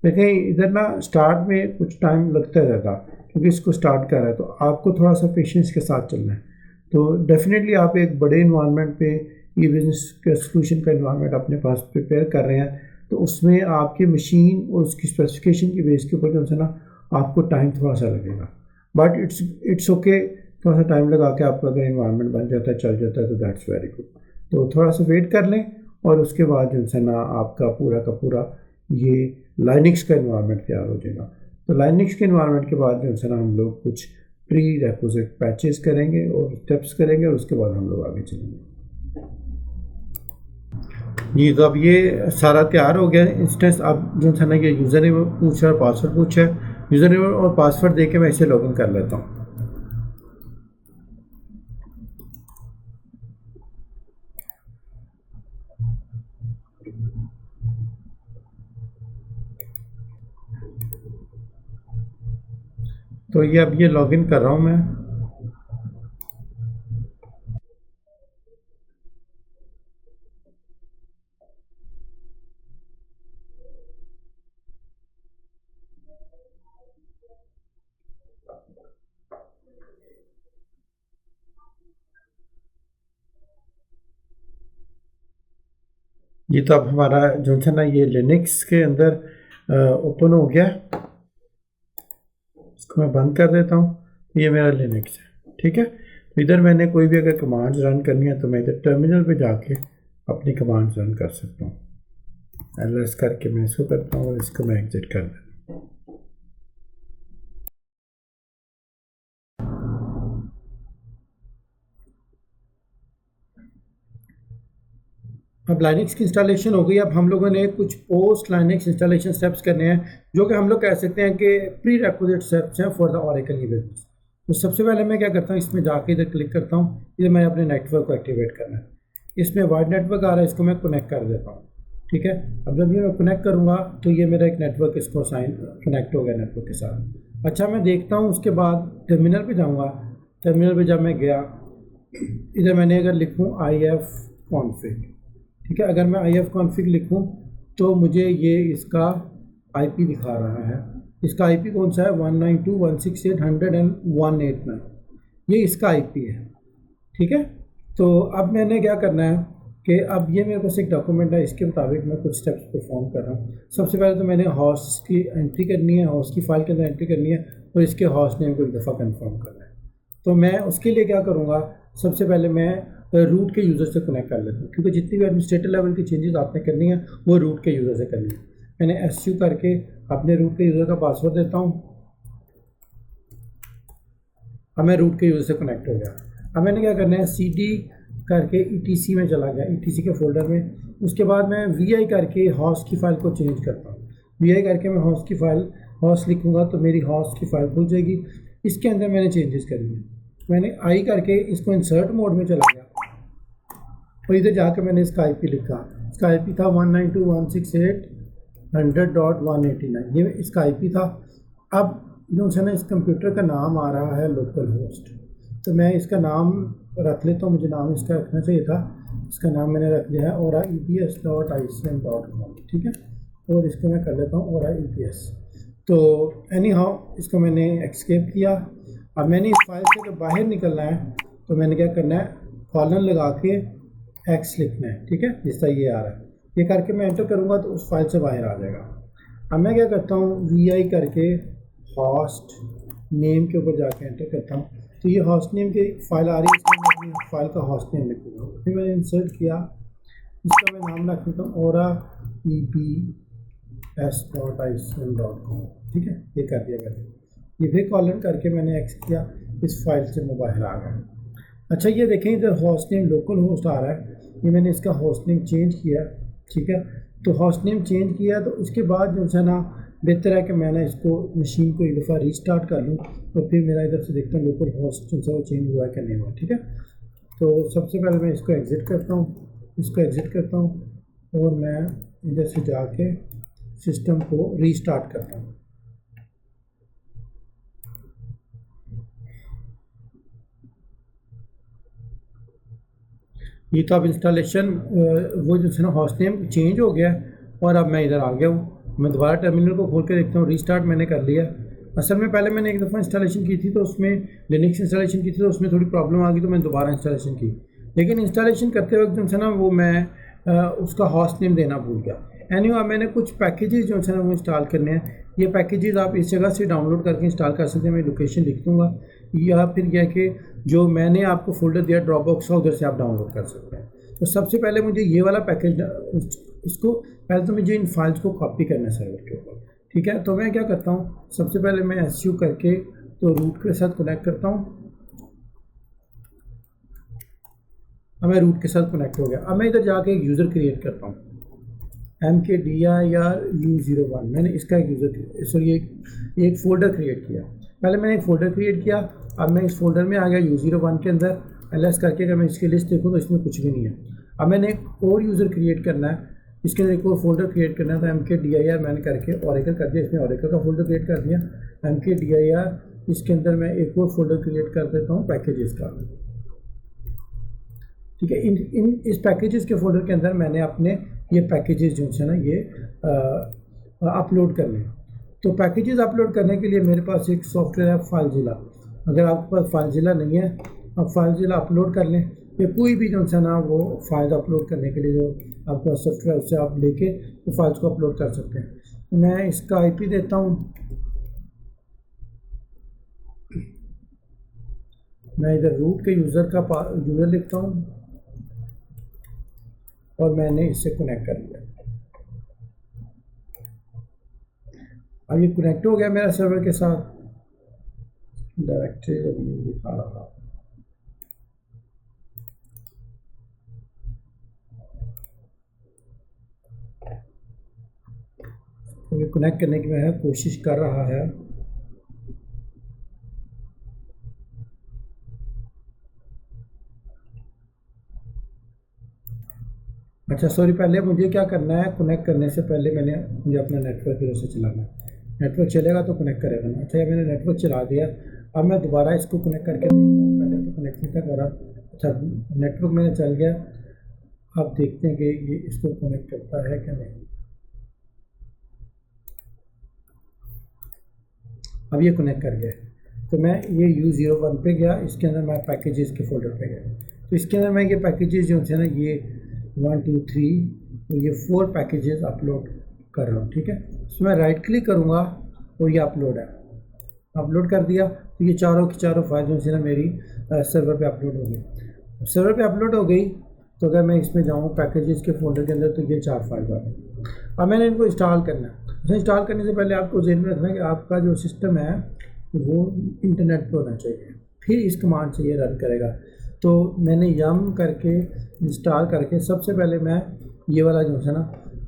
देखें इधर ना स्टार्ट में कुछ टाइम लगता रहेगा क्योंकि इसको स्टार्ट कर रहा है, तो आपको थोड़ा सा पेशेंस के साथ चलना है। तो डेफिनेटली आप एक बड़े इन्वायरमेंट पे ई बिज़नेस का सोल्यूशन का इन्वायरमेंट अपने पास प्रिपेयर कर रहे हैं, तो उसमें आपके मशीन और उसकी स्पेसिफिकेशन की बेस के ऊपर जो है ना आपको टाइम थोड़ा सा लगेगा, बट इट्स ओके। थोड़ा सा टाइम लगा के आपका अगर इन्वायरमेंट बन जाता है, चल जाता है, तो दैट्स वेरी गुड। तो थोड़ा सा वेट कर लें और उसके बाद जो है ना आपका पूरा का पूरा ये लाइनक्स का इन्वायरमेंट तैयार हो जाएगा। तो लाइनक्स के इन्वायरमेंट के बाद जो है ना हम लोग कुछ प्री रेक्विजिट पैचेस करेंगे और स्टेप्स करेंगे और उसके बाद हम लोग आगे चलेंगे। जी, तो अब ये सारा तैयार हो गया इंस्टेंस। अब जो है ना ये यूज़र नेम पूछ रहा है, पासवर्ड पूछा है। यूज़र नेम और पासवर्ड दे के मैं इसे लॉगिन कर लेता हूँ। तो ये अब ये लॉगिन कर रहा हूँ मैं। ये तो अब हमारा जो है ना ये लिनक्स के अंदर ओपन हो गया। इसको मैं बंद कर देता हूँ। ये मेरा लिनक्स है, ठीक है। तो इधर मैंने कोई भी अगर कमांड्स रन करनी है तो मैं इधर टर्मिनल पे जाके अपनी कमांड्स रन कर सकता हूँ। एलएस करके मैं इसको करता हूँ और इसको मैं एग्जिट कर देता हूँ। अब लाइनक्स की इंस्टॉलेशन हो गई। अब हम लोगों ने कुछ पोस्ट लाइनक्स इंस्टॉलेशन स्टेप्स करने हैं जो कि हम लोग कह सकते हैं कि प्री रिक्विजिट स्टेप्स हैं for the Oracle E business. तो सबसे पहले मैं क्या करता हूँ, इसमें जाके इधर क्लिक करता हूँ, इधर मैंने अपने नेटवर्क को एक्टिवेट करना है। इसमें वाइड नेटवर्क आ रहा है, इसको मैं कनेक्ट कर देता हूँ। ठीक है, अब जब ये मैं कनेक्ट करूँगा तो ये मेरा एक नेटवर्क इसको साइन कनेक्ट हो गया नेटवर्क के साथ। अच्छा, मैं देखता हूँ उसके बाद टर्मिनल पे जाऊँगा। टर्मिनल पे जब मैं गया, इधर मैंने अगर लिखूँ IF कॉन्फ़िग, ठीक है, अगर मैं IF कॉन्फ़िग लिखूँ तो मुझे ये इसका IP दिखा रहा है। इसका IP कौन सा है, 192.168.100.189, ये इसका IP है। ठीक है, तो अब मैंने क्या करना है कि अब ये मेरे पास एक डॉक्यूमेंट है, इसके मुताबिक मैं कुछ स्टेप्स परफॉर्म कर रहा हूँ। सबसे पहले तो मैंने हॉस्ट की एंट्री करनी है, हॉस्ट की फाइल के अंदर एंट्री करनी है और इसके हॉस्ट नेम को एक दफ़ा कंफर्म करना है। तो मैं उसके लिए क्या करूँगा, सबसे पहले मैं रूट के यूज़र से कनेक्ट कर लेता हूँ, क्योंकि जितनी भी एडमिनिस्ट्रेटर लेवल की चेंजेस आपने करनी है वो रूट के यूज़र से करनी है। मैंने SU करके अपने रूट के यूज़र का पासवर्ड देता हूँ। अब मैं रूट के यूज़र से कनेक्ट हो गया। अब मैंने क्या करना है, CD करके ETC में चला गया, ETC के फोल्डर में। उसके बाद मैं VI करके हॉस्ट की फ़ाइल को चेंज करता हूँ। VI करके मैं हॉस्ट की फ़ाइल हॉस्ट लिखूँगा तो मेरी हॉस्ट की फ़ाइल खुल जाएगी। इसके अंदर मैंने चेंजेस करनी है। मैंने I करके इसको इंसर्ट मोड में चला गया और इधर जाकर मैंने इसका IP लिखा। इसका IP था 192.168.100.189, ये इसका IP था। अब जो है ना, इस कंप्यूटर का नाम आ रहा है लोकल होस्ट, तो मैं इसका नाम रख लेता हूँ। मुझे नाम इसका रखना चाहिए था, इसका नाम मैंने रख लिया है auraEPS.icm.com। ठीक है, और इसको मैं कर लेता हूँ auraEPS। तो एनी हाउ इसको मैंने एक्सकेप किया। अब मैंने इस फाइल से जब बाहर निकलना है तो मैंने क्या करना है, कॉलन लगा के X लिखना है। ठीक है, जिस तरह ये आ रहा है, ये करके मैं एंटर करूँगा तो उस फाइल से बाहर आ जाएगा। अब मैं क्या करता हूँ, VI करके हॉस्ट नेम के ऊपर जाके एंटर करता हूँ, तो ये हॉस्ट नेम की फाइल आ रही है, इसमें मैं अपनी फाइल का हॉस्ट नेम लिखूँगा। फिर मैंने इंसर्ट किया, इसका मैं नाम रख देता हूँ auraEPS.icm.com। ठीक है, ये कर दिया मैंने। ये फिर कॉलन करके मैंने X किया, इस फाइल से मैं बाहर आ गया। अच्छा, ये देखें इधर हॉस्ट नेम लोकल होस्ट आ रहा है, ये मैंने इसका हॉस्ट नेम चेंज किया। ठीक है, तो हॉस्ट नेम चेंज किया तो उसके बाद जो है ना, बेहतर है कि मैंने इसको मशीन को एक दफ़ा रीस्टार्ट कर लूँ और फिर मेरा इधर से देखता हूँ लोकल होस्ट जो है वो चेंज हुआ है कि नहीं हुआ। ठीक है, तो सबसे पहले मैं इसको एग्ज़िट करता हूँ, इसको एग्ज़िट करता हूँ और मैं इधर से जाके सिस्टम को रीस्टार्ट करता हूँ। ये तो अब इंस्टॉलेशन वो जो है ना, हॉस्ट नेम चेंज हो गया और अब मैं इधर आ गया हूँ। मैं दोबारा टर्मिनल को खोल के देखता हूँ, रीस्टार्ट मैंने कर लिया। असल में पहले मैंने एक दफ़ा इंस्टॉलेशन की थी तो उसमें लिनक्स इंस्टॉलेशन की थी तो उसमें थोड़ी प्रॉब्लम आ गई, तो मैंने दोबारा इंस्टॉलेशन की। लेकिन इंस्टॉलेशन करते वक्त जो है ना, वो मैं उसका हॉस्ट नेम देना भूल गया। एनीवे मैंने कुछ पैकेजेस जो है ना वो इंस्टॉल करने हैं। ये पैकेजेस आप इस जगह से डाउनलोड करके इंस्टॉल कर सकते हैं, मैं लोकेशन लिख दूँगा, या फिर यह कि जो मैंने आपको फोल्डर दिया ड्रॉपबॉक्स का, उधर से आप डाउनलोड कर सकते हैं। तो सबसे पहले मुझे ये वाला पैकेज, इसको पहले तो मुझे इन फाइल्स को कॉपी करना है सर्वर के ऊपर। ठीक है, तो मैं क्या करता हूँ, सबसे पहले मैं SU करके तो रूट के साथ कनेक्ट करता हूँ। अब मैं रूट के साथ कनेक्ट हो गया। अब मैं इधर जाके एक यूज़र क्रिएट करता हूँ, MKDIRU01। मैंने इसका एक यूज़र सॉरी एक फ़ोल्डर क्रिएट किया। पहले मैंने एक फ़ोल्डर क्रिएट किया, अब मैं इस फोल्डर में आ गया U01 के अंदर। LS करके अगर मैं इसकी लिस्ट देखूँ तो इसमें कुछ भी नहीं है। अब मैंने एक और यूज़र क्रिएट करना है, इसके अंदर एक और फोल्डर क्रिएट करना है, तो MKDIR मैंने करके ओरेकल कर दिया, इसमें ओरेकल का फोल्डर क्रिएट कर दिया। MKDIR इसके अंदर मैं एक और फोल्डर क्रिएट कर देता हूँ पैकेजेस का। ठीक है, इस पैकेजेस के फोल्डर के अंदर मैंने अपने ये पैकेजेस जो है ना ये अपलोड करने हैं। तो पैकेजेस अपलोड करने के लिए मेरे पास एक सॉफ्टवेयर है फाइलज़िला। अगर आपके पास फाइलज़िला नहीं है, आप फाइलज़िला अपलोड कर लें, या कोई भी जो है ना वो फाइल अपलोड करने के लिए जो आपका सॉफ्टवेयर उससे आप लेके वो फाइल्स को अपलोड कर सकते हैं। तो मैं इसका IP देता हूँ, मैं इधर रूट के यूज़र का यूज़र लिखता हूँ और मैंने इससे कनेक्ट कर लिया। अब ये कनेक्ट हो गया मेरा सर्वर के साथ। डायरेक्टरी दिखा रहा, तो ये कनेक्ट करने की मैं कोशिश कर रहा है। अच्छा सॉरी, पहले मुझे क्या करना है, कनेक्ट करने से पहले मुझे अपना नेटवर्क फिर से चलाना है। नेटवर्क चलेगा तो कनेक्ट करेगा ना। अच्छा, मैंने नेटवर्क चला दिया। अब मैं दोबारा इसको कनेक्ट करके देखता हूँ, पहले तो कनेक्ट नहीं था दोबारा। अच्छा, नेटवर्क मेरा चल गया। अब देखते हैं कि ये इसको कनेक्ट करता है क्या नहीं। अब ये कनेक्ट कर गया। तो मैं ये U01 पे गया, इसके अंदर मैं पैकेजेस के फोल्डर पे गया। तो इसके अंदर मैं ये पैकेजेस जो थे ना, ये 1 2 3 तो ये 4 पैकेजेस अपलोड कर रहा हूँ। ठीक है, इसमें राइट क्लिक करूँगा और ये अपलोड है, अपलोड कर दिया। तो ये चारों की चारों फाइल जो थी ना मेरी सर्वर पे अपलोड हो गई। सर्वर पे अपलोड हो गई तो अगर मैं इसमें जाऊँ पैकेजेस के फोल्डर के अंदर, तो ये 4 फाइल आ गई। अब मैंने इनको इंस्टॉल करना है। अच्छा, इंस्टॉल करने से पहले आपको ज़हन में रखना है कि आपका जो सिस्टम है वो इंटरनेट पर होना चाहिए, फिर इस कमांड से ये रन करेगा। तो मैंने यम करके इंस्टॉल करके सबसे पहले मैं ये वाला जो है ना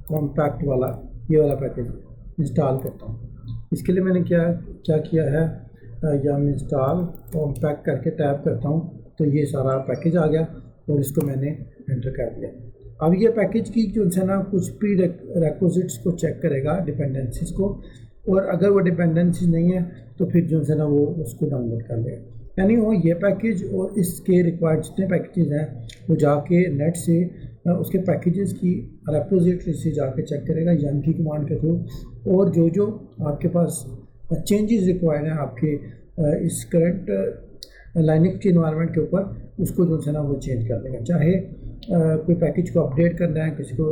कॉम्पैक्ट वाला, ये वाला पैकेज इंस्टॉल करता हूँ। इसके लिए मैंने क्या किया है, यम इंस्टॉल कॉम्पैक्ट करके टैप करता हूँ तो ये सारा पैकेज आ गया और इसको मैंने एंटर कर दिया। अब ये पैकेज की जो है ना कुछ प्री रिक्विजिट्स को चेक करेगा, डिपेंडेंसीज को, और अगर वो डिपेंडेंसीज नहीं है तो फिर जो है ना वो उसको डाउनलोड कर लेगा। यानी वो ये पैकेज और इसके रिक्वायर्ड जितने पैकेजेस हैं वो जाके नेट से उसके पैकेजेस की रिपोजिटरी से जाके चेक करेगा यम की कमांड के थ्रू, और जो जो आपके पास चेंजेस रिक्वायर्ड हैं आपके इस करंट लाइनक्स के इन्वायरमेंट के ऊपर, उसको जो है ना वो चेंज कर देगा। चाहे कोई पैकेज को अपडेट करना है, किसी को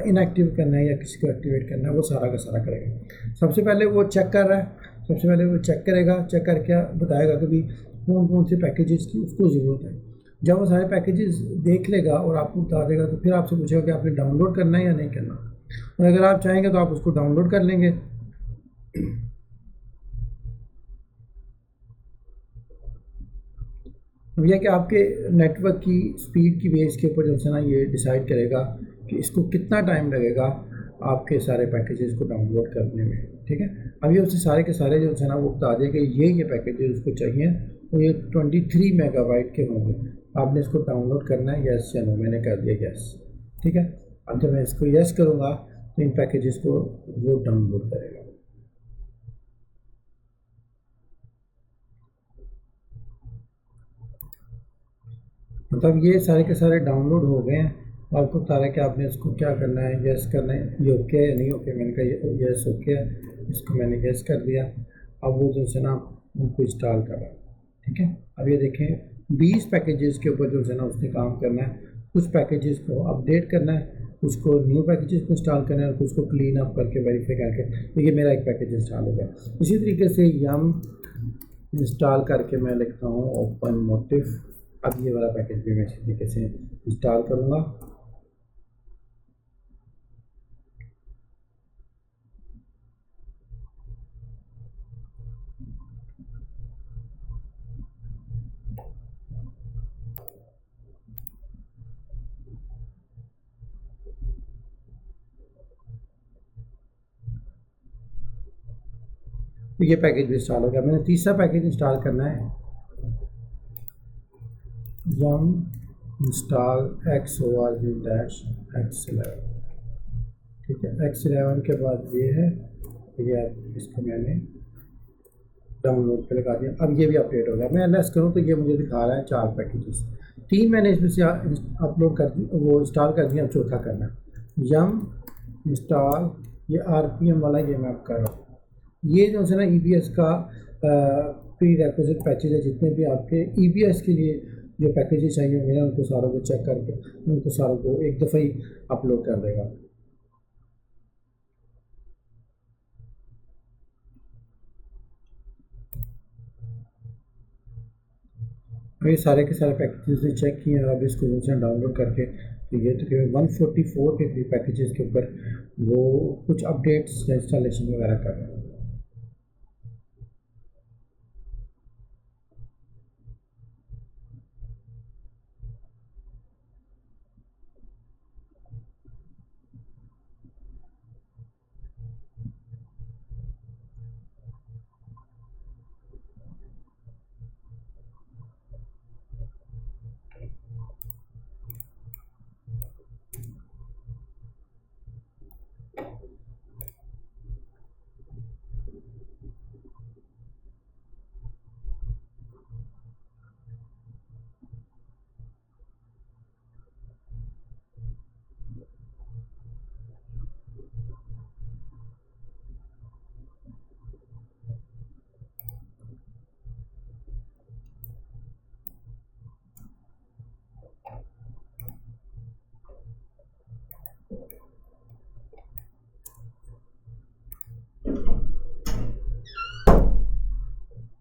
इनएक्टिव करना है या किसी को एक्टिवेट करना है, वो सारा का सारा करेगा। सबसे पहले वो चेक कर रहा है, सबसे पहले वो चेक करेगा, चेक करके बताएगा कि भाई कौन कौन से पैकेजेस की उसको ज़रूरत है। जब वो सारे पैकेजेस देख लेगा और आपको बता देगा तो फिर आपसे पूछेगा कि आपने डाउनलोड करना है या नहीं करना, और अगर आप चाहेंगे तो आप उसको डाउनलोड कर लेंगे। अब यह कि आपके नेटवर्क की स्पीड की बेस के ऊपर जो है ना ये डिसाइड करेगा कि इसको कितना टाइम लगेगा आपके सारे पैकेजेस को डाउनलोड करने में। ठीक है, अब ये उससे सारे के सारे जो है ना वो बता देगा ये पैकेजेस उसको चाहिए और ये 23 मेगाबाइट के होंगे। आपने इसको डाउनलोड करना है, यस या नो। मैंने कर दिया यस। ठीक है, अब जब मैं इसको यस करूँगा तो इन पैकेजेस को वो डाउनलोड करेगा। मतलब ये सारे के सारे डाउनलोड हो गए हैं। आपको बता रहा है कि आपने इसको क्या करना है, यस करना है, ये ओके है या नहीं ओके। मैंने कहा यस ओके है, इसको मैंने यस कर दिया। अब वो जो है ना उनको इंस्टॉल कर रहा है। ठीक है, अब ये देखें 20 पैकेजेस के ऊपर जो है ना उसने काम करना है। कुछ पैकेजेस को अपडेट करना है, कुछ को न्यू पैकेजेस को इंस्टॉल करना है और कुछ को क्लीन अप करके वेरीफाई करके। तो ये मेरा एक पैकेज इंस्टॉल हो गया। इसी तरीके से यम इंस्टॉल करके मैं लिखता हूँ ओपन मोटिव। अब ये वाला पैकेज भी मैं इसी तरीके से इंस्टॉल करूँगा। तो ये पैकेज भी इंस्टॉल हो गया। मैंने तीसरा पैकेज इंस्टॉल करना है, यम इंस्टॉल XORG-X11। ठीक है, X11 के बाद ये है, ये इसको मैंने डाउनलोड पे लगा दिया। अब ये भी अपडेट हो गया। मैं एलएस करूँ तो ये मुझे दिखा रहा है 4 पैकेजेस। 3 मैंने इसमें से अपलोड कर दी, वो इंस्टॉल कर दिया। अब चौथा करना है यम इंस्टॉल, ये RPM वाला ये मैं अब कर रहा हूँ। ये जो है ना EBS का प्री रिक्विजिट पैकेज है। जितने भी आपके EBS के लिए जो पैकेजेस चाहिए होंगे उनको सारों को चेक करके उनको सारों को एक दफ़ा ही अपलोड कर देगा। ये सारे के सारे पैकेजेस ने चेक किए और अब इसको डाउनलोड करके तो ये तकरीबन 144 के पैकेजेस के ऊपर वो कुछ अपडेट्स या इंस्टॉलेशन वगैरह कर रहे हैं।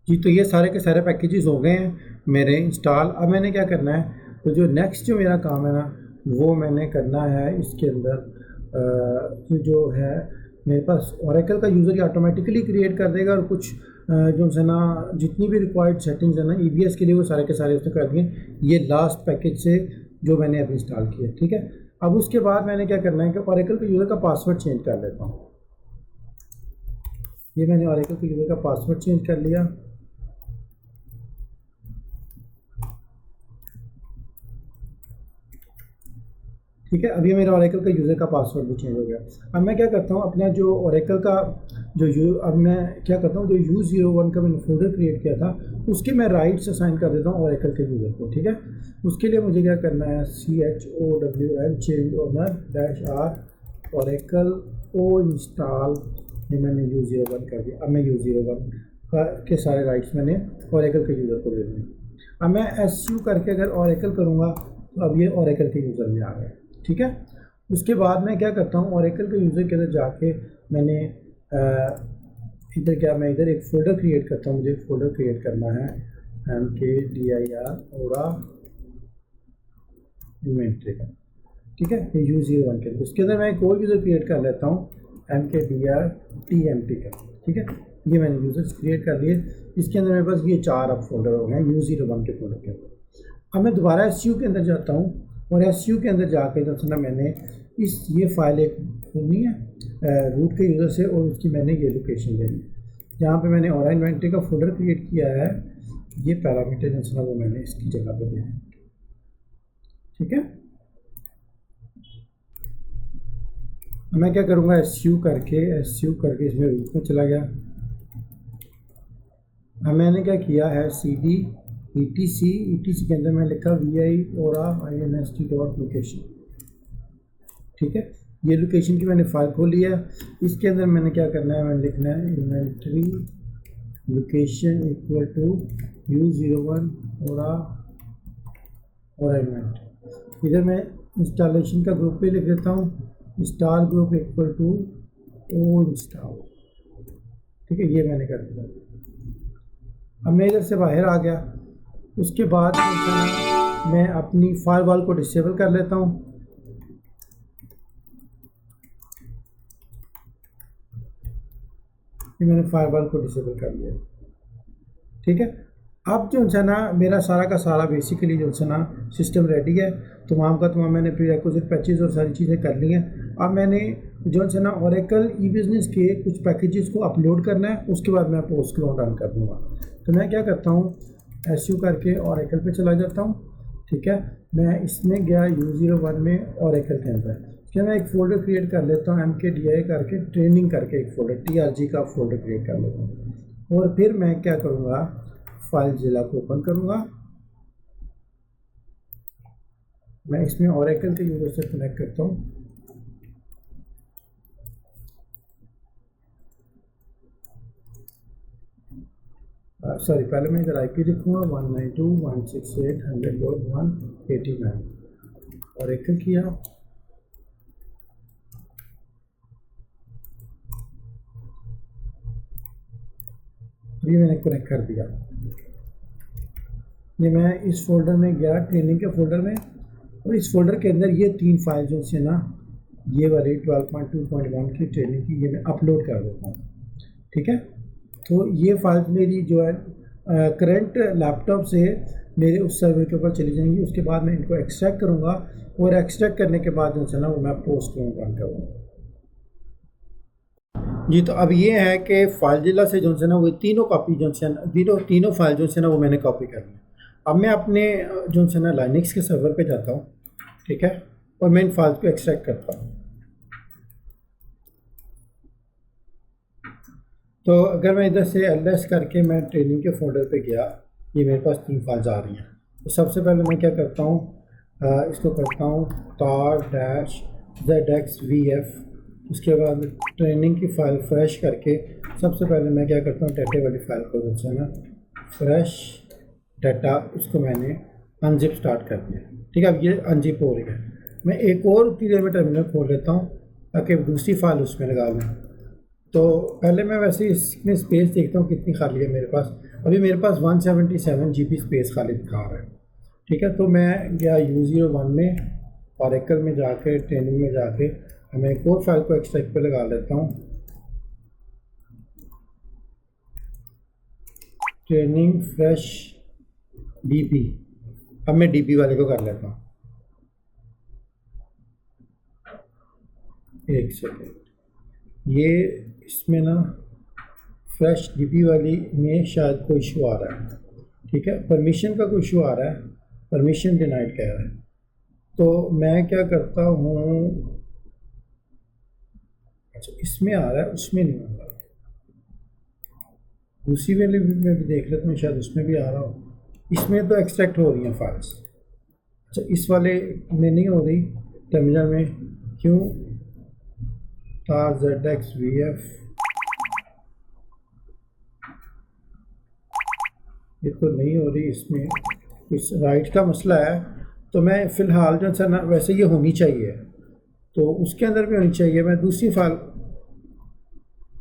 जी, तो ये सारे के सारे पैकेजेस हो गए हैं मेरे इंस्टॉल। अब मैंने क्या करना है, तो जो नेक्स्ट जो मेरा काम है ना, वो मैंने करना है इसके अंदर जो है मेरे पास ओरेकल का यूज़र ऑटोमेटिकली क्रिएट कर देगा, और कुछ जो है ना जितनी भी रिक्वायर्ड सेटिंग्स है ना EBS के लिए, वो सारे के सारे उसने कर दिए ये लास्ट पैकेज से जो मैंने अभी इंस्टॉल किया। ठीक है, अब उसके बाद मैंने क्या करना है कि ओरेकल के यूज़र का पासवर्ड चेंज कर लेता हूँ। ये मैंने ओरेकल के यूज़र का पासवर्ड चेंज कर लिया। ठीक है, अभी मेरा ओरेकल का यूज़र का पासवर्ड भी चेंज हो गया। अब मैं क्या करता हूँ, अपना जो ओरेकल का अब मैं क्या करता हूँ, जो U01 का मैंने फोल्डर क्रिएट किया था उसके मैं राइट्स असाइन कर देता हूँ ओरेकल के यूज़र को। ठीक है, उसके लिए मुझे क्या करना है, CHOWL change owner -R Oracle O install, ये मैंने U01 कर दिया। अब मैं U01 के सारे राइट्स मैंने ओरेकल के यूज़र को दे दूँगी। अब मैं SU करके अगर ओरेकल करूँगा तो अब ये ओरेकल के यूज़र में आ गया। ठीक है, उसके बाद मैं क्या करता हूँ, ओरेकल के यूज़र के अंदर जाके मैंने मैं इधर एक फ़ोल्डर क्रिएट करता हूँ। मुझे एक फ़ोल्डर क्रिएट करना है MKDIR ओरा इन्वेंट्री का। ठीक है, ये U01 के, उसके अंदर मैं एक और यूज़र क्रिएट कर लेता हूँ MKDR TMT का। ठीक है, ये मैंने यूज़र्स क्रिएट कर लिए। इसके अंदर मेरे पास ये 4 अब फोल्डर हो गए U01 के फोल्डर के अंदर। अब मैं दोबारा SU के अंदर जाता हूँ, और SU के अंदर जाके जो ना मैंने ये फाइल एक खोलनी है रूट के यूज़र से, और उसकी मैंने ये लोकेशन देनी है जहाँ पे मैंने ओरा इन्वेंट्री का फोल्डर क्रिएट किया है। ये पैरामीटर जो है वो मैंने इसकी जगह पे देना है। ठीक है, मैं क्या करूँगा, SU करके इसमें रूट में चला गया। अब मैंने क्या किया है, CD ETC के अंदर मैं लिखा VI ओरा inst.location। ठीक है, ये लोकेशन की मैंने फाइल खोली है। इसके अंदर मैंने क्या करना है, मैंने लिखना है inventory location equal to U01 ओरा इन्वेंट्री। इधर मैं इंस्टॉलेशन का ग्रुप पे लिख देता हूँ, install group equal to O install. ठीक है, ये मैंने कर दिया। अब मैं इधर से बाहर आ गया। उसके बाद मैं अपनी फायरवॉल को डिसेबल कर लेता हूँ। ये मैंने फायरवॉल को डिसेबल कर लिया। ठीक है, अब जो है ना मेरा सारा का सारा बेसिकली जो है ना सिस्टम रेडी है। तमाम का तमाम मैंने प्रीरेक्विजिट पैचेज और सारी चीज़ें कर ली हैं। अब मैंने जो है ना ओरेकल ई-बिज़नेस के कुछ पैकेजेस को अपलोड करना है, उसके बाद मैं पोस्ट को रन कर दूँगा। तो मैं क्या करता हूँ, SU करके ओरेकल पे चला जाता हूँ। ठीक है, मैं इसमें गया U01 में ओरेकल के अंदर, क्या मैं एक फ़ोल्डर क्रिएट कर लेता हूँ MKDI करके ट्रेनिंग करके एक फ़ोल्डर TRG का फ़ोल्डर क्रिएट कर लेता हूँ। और फिर मैं क्या करूँगा, फाइलज़िला को ओपन करूँगा। मैं इसमें ओरेकल के यूज़र से कनेक्ट करता हूँ। सॉरी, पहले मैं इधर IP लिखूँगा 192.168.189 ओरेकल किया। ये मैंने कनेक्ट कर दिया। ये मैं इस फोल्डर में गया, ट्रेनिंग के फोल्डर में, और इस फोल्डर के अंदर ये 3 फाइल जो है ना, ये वाली 12.2.1 की ट्रेनिंग की, ये मैं अपलोड कर देता हूँ। ठीक है, तो ये फाइल मेरी जो है करंट लैपटॉप से मेरे उस सर्वर के ऊपर चली जाएंगी। उसके बाद मैं इनको एक्सट्रैक्ट करूँगा, और एक्सट्रैक्ट करने के बाद जो है ना वो मैं पोस्ट रन करूँगा। जी, तो अब ये है कि फाइलज़िला से जो है ना वो तीनों कॉपी जो है तीनों फाइल जो है ना वो मैंने कॉपी कर ली। अब मैं अपने जो है ना लाइनक्स के सर्वर पे जाता हूँ। ठीक है, और मैं इन फाइल्स को एक्सट्रैक्ट करता हूँ। तो अगर मैं इधर से LS करके मैं ट्रेनिंग के फोल्डर पे गया, ये मेरे पास 3 फाइल्स आ रही हैं। तो सबसे पहले मैं क्या करता हूँ, इसको करता हूँ tar-ZXVF। उसके बाद ट्रेनिंग की फ़ाइल फ्रेश करके सबसे पहले मैं क्या करता हूँ, डाटा वाली फ़ाइल को जो है ना फ्रेश डाटा, उसको मैंने अनजिप स्टार्ट कर दिया। ठीक है, अब ये अनजिप हो रही है। मैं एक और क्लियर में टर्मिनल खोल लेता हूँ ताकि दूसरी फ़ाइल उसमें लगा लूँ। तो पहले मैं वैसे इसमें स्पेस देखता हूँ कितनी खाली है मेरे पास। अभी मेरे पास 177 GB स्पेस खाली दिखा रहा है, ठीक है। तो मैं गया U01 में, ऑरेकल में जाके ट्रेनिंग में जाके मैं एक और फाइल को एक्सट्रैक्ट पे लगा लेता हूँ, ट्रेनिंग फ्रेश DB। अब मैं DB वाले को कर लेता हूँ, एक सेकेंड। ये इसमें ना फ्रेश DB वाली में शायद कोई इशू आ रहा है, ठीक है। परमिशन का कोई इशू आ रहा है, परमिशन डिनाइड कह रहा है। तो मैं क्या करता हूँ, अच्छा इसमें आ रहा है, उसमें नहीं आ रहा। दूसरी वाले में भी देख लेता हूँ, शायद उसमें भी आ रहा हो। इसमें तो एक्सट्रैक्ट हो रही हैं फाइल्स, अच्छा इस वाले में नहीं हो रही। टर्मिनल में क्यों ZXVF, ये तो नहीं हो रही, इसमें इस राइट का मसला है। तो मैं फ़िलहाल जो है ना, वैसे ये होनी चाहिए तो उसके अंदर भी होनी चाहिए। मैं दूसरी फाइल,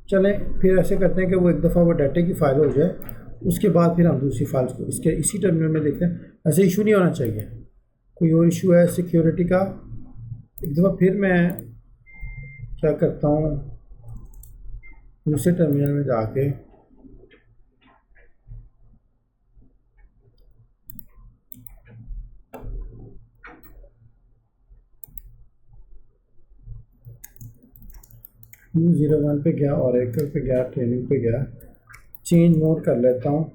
चलें फिर ऐसे करते हैं कि वो एक दफ़ा वो डाटा की फ़ाइल हो जाए, उसके बाद फिर हम दूसरी फाइल्स को इसके इसी टर्मिनल में देखते हैं। ऐसे इशू नहीं होना चाहिए, कोई और इशू है सिक्योरिटी का। एक दफ़ा फिर मैं क्या करता हूँ, दूसरे टर्मिनल में जाके U01 पे गया, ऑरेकल पे गया, ट्रेनिंग पे गया, चेंज मोड कर लेता हूँ।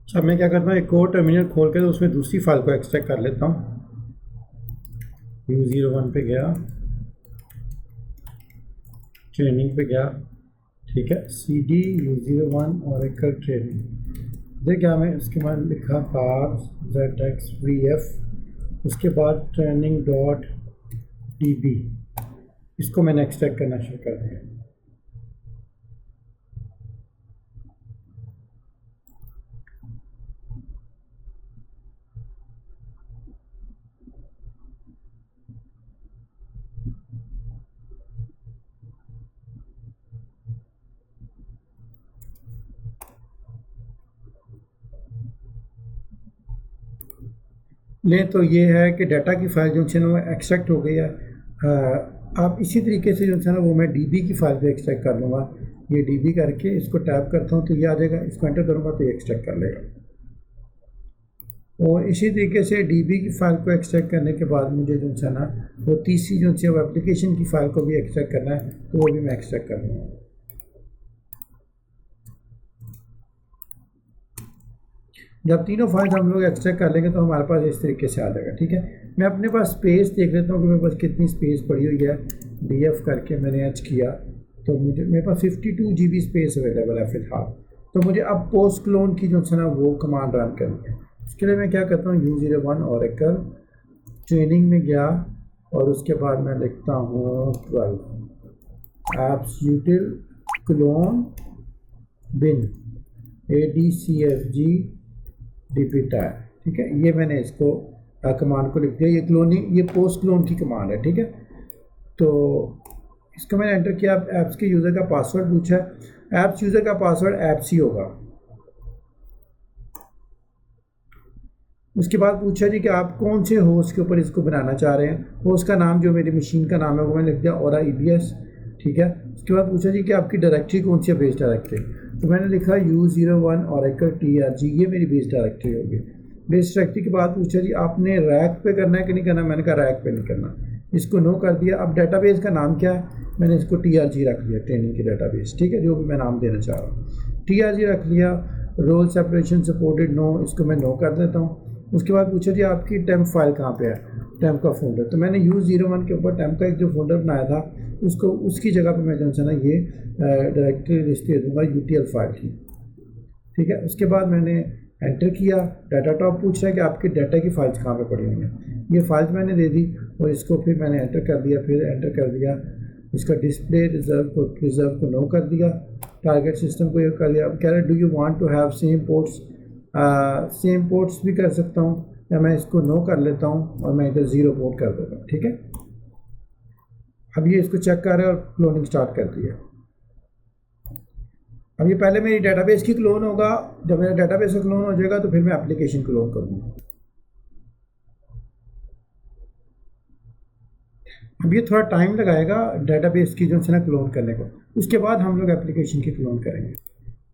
अब मैं क्या करता हूँ, एक और टर्मिनल खोल के तो उसमें दूसरी फाइल को एक्सट्रैक्ट कर लेता हूँ। U01 पे गया, ट्रेनिंग पे गया, ठीक है, CD U01 ऑरेकल ट्रेनिंग। देख क्या मैं उसके बाद लिखा ZXVF, उसके बाद training.db, इसको मैंने एक्सट्रैक्ट करना शुरू कर दिया। ले तो ये है कि डाटा की फ़ाइल जो है ना वो एक्सट्रैक्ट हो गई है। आप इसी तरीके से जो है ना वो मैं DB की फ़ाइल पे एक्सट्रैक्ट कर लूँगा। ये DB करके इसको टैप करता हूँ तो ये आ जाएगा, इसको एंटर करूँगा तो ये एक्सट्रैक्ट कर लेगा। और इसी तरीके से DB की फ़ाइल को एक्सट्रैक्ट करने के बाद मुझे जो है ना वो तीसरी जो है वो एप्लीकेशन की फ़ाइल को भी एक्सट्रैक्ट करना है, तो वो भी मैं एक्सट्रैक्ट कर लूँगा। जब तीनों फाइल्स हम लोग एक्सट्रैक्ट कर लेंगे तो हमारे पास इस तरीके से आ जाएगा, ठीक है। मैं अपने पास स्पेस देख लेता हूँ कि मेरे पास कितनी स्पेस पड़ी हुई है। DF करके मैंने H किया तो मुझे मेरे पास 52 GB स्पेस अवेलेबल है फ़िलहाल। तो मुझे अब पोस्ट क्लोन की जो है ना वो कमांड रन करनी है। उसके लिए मैं क्या करता हूँ, U01 ऑरेकल ट्रेनिंग में गया और उसके बाद मैं लिखता हूँ 12 एप्स यूटिल क्लोन बिन ADCFG DPTAG, ठीक है। ये मैंने इसको कमांड को लिख दिया। ये क्लोनिंग, ये पोस्ट क्लोन की कमांड है, ठीक है। तो इसको मैंने एंटर किया। ऐप्स के यूज़र का पासवर्ड पूछा है। ऐप्स यूज़र का पासवर्ड ऐप्स ही होगा। उसके बाद पूछा जी कि आप कौन से होस्ट के ऊपर इसको बनाना चाह रहे हैं। होस्ट का नाम जो मेरी मशीन का नाम है वो मैंने लिख दिया Aura EBS, ठीक है। उसके बाद पूछा जी कि आपकी डायरेक्टरी कौन सी है, बेस डायरेक्टरी। तो मैंने लिखा U01 ऑरेकल TRG, ये मेरी बेस डायरेक्टरी होगी। बेस डायरेक्टरी के बाद पूछा जी आपने रैक पे करना है कि नहीं करना। मैंने कहा रैक पे नहीं करना। इसको नो कर दिया। अब डेटाबेस का नाम क्या है, मैंने इसको TRG रख लिया, ट्रेनिंग की डेटाबेस, ठीक है, जो भी मैं नाम देना चाह रहा हूँ। TRG रख लिया। रोल सेपरेशन सपोर्टेड नो, इसको मैं नो कर देता हूँ। उसके बाद पूछा जी आपकी टेम्प फाइल कहाँ पे है, टेम्प का फोल्डर, तो मैंने U01 के ऊपर टेम्प का एक जो फोल्डर बनाया था उसको, उसकी जगह पे मैं जो है ना ये डायरेक्टरी लिस्ट दे दूँगा UTL फाइल की, ठीक है। उसके बाद मैंने एंटर किया। डाटा टॉप पूछ रहा है कि आपके डाटा की फाइल्स कहाँ पे पड़ी हुई हैं, ये फाइल्स मैंने दे दी और इसको फिर मैंने एंटर कर दिया, फिर एंटर कर दिया। इसका डिस्प्ले रिजर्व को नो कर दिया, टारगेट सिस्टम को ये कर दिया। अब कह रहा है do you want to have same ports, same ports भी कर सकता हूँ, या मैं इसको नो कर लेता हूँ और मैं इधर 0 पोर्ट कर देता हूँ, ठीक है। अब ये इसको चेक कर रहा है और क्लोनिंग स्टार्ट कर दिया। अब ये पहले मेरी डेटाबेस की क्लोन होगा, जब मेरा डेटाबेस का क्लोन हो जाएगा तो फिर मैं एप्लीकेशन क्लोन करूँगा। अब ये थोड़ा टाइम लगाएगा डेटाबेस की जो है ना क्लोन करने को, उसके बाद हम लोग एप्लीकेशन की क्लोन करेंगे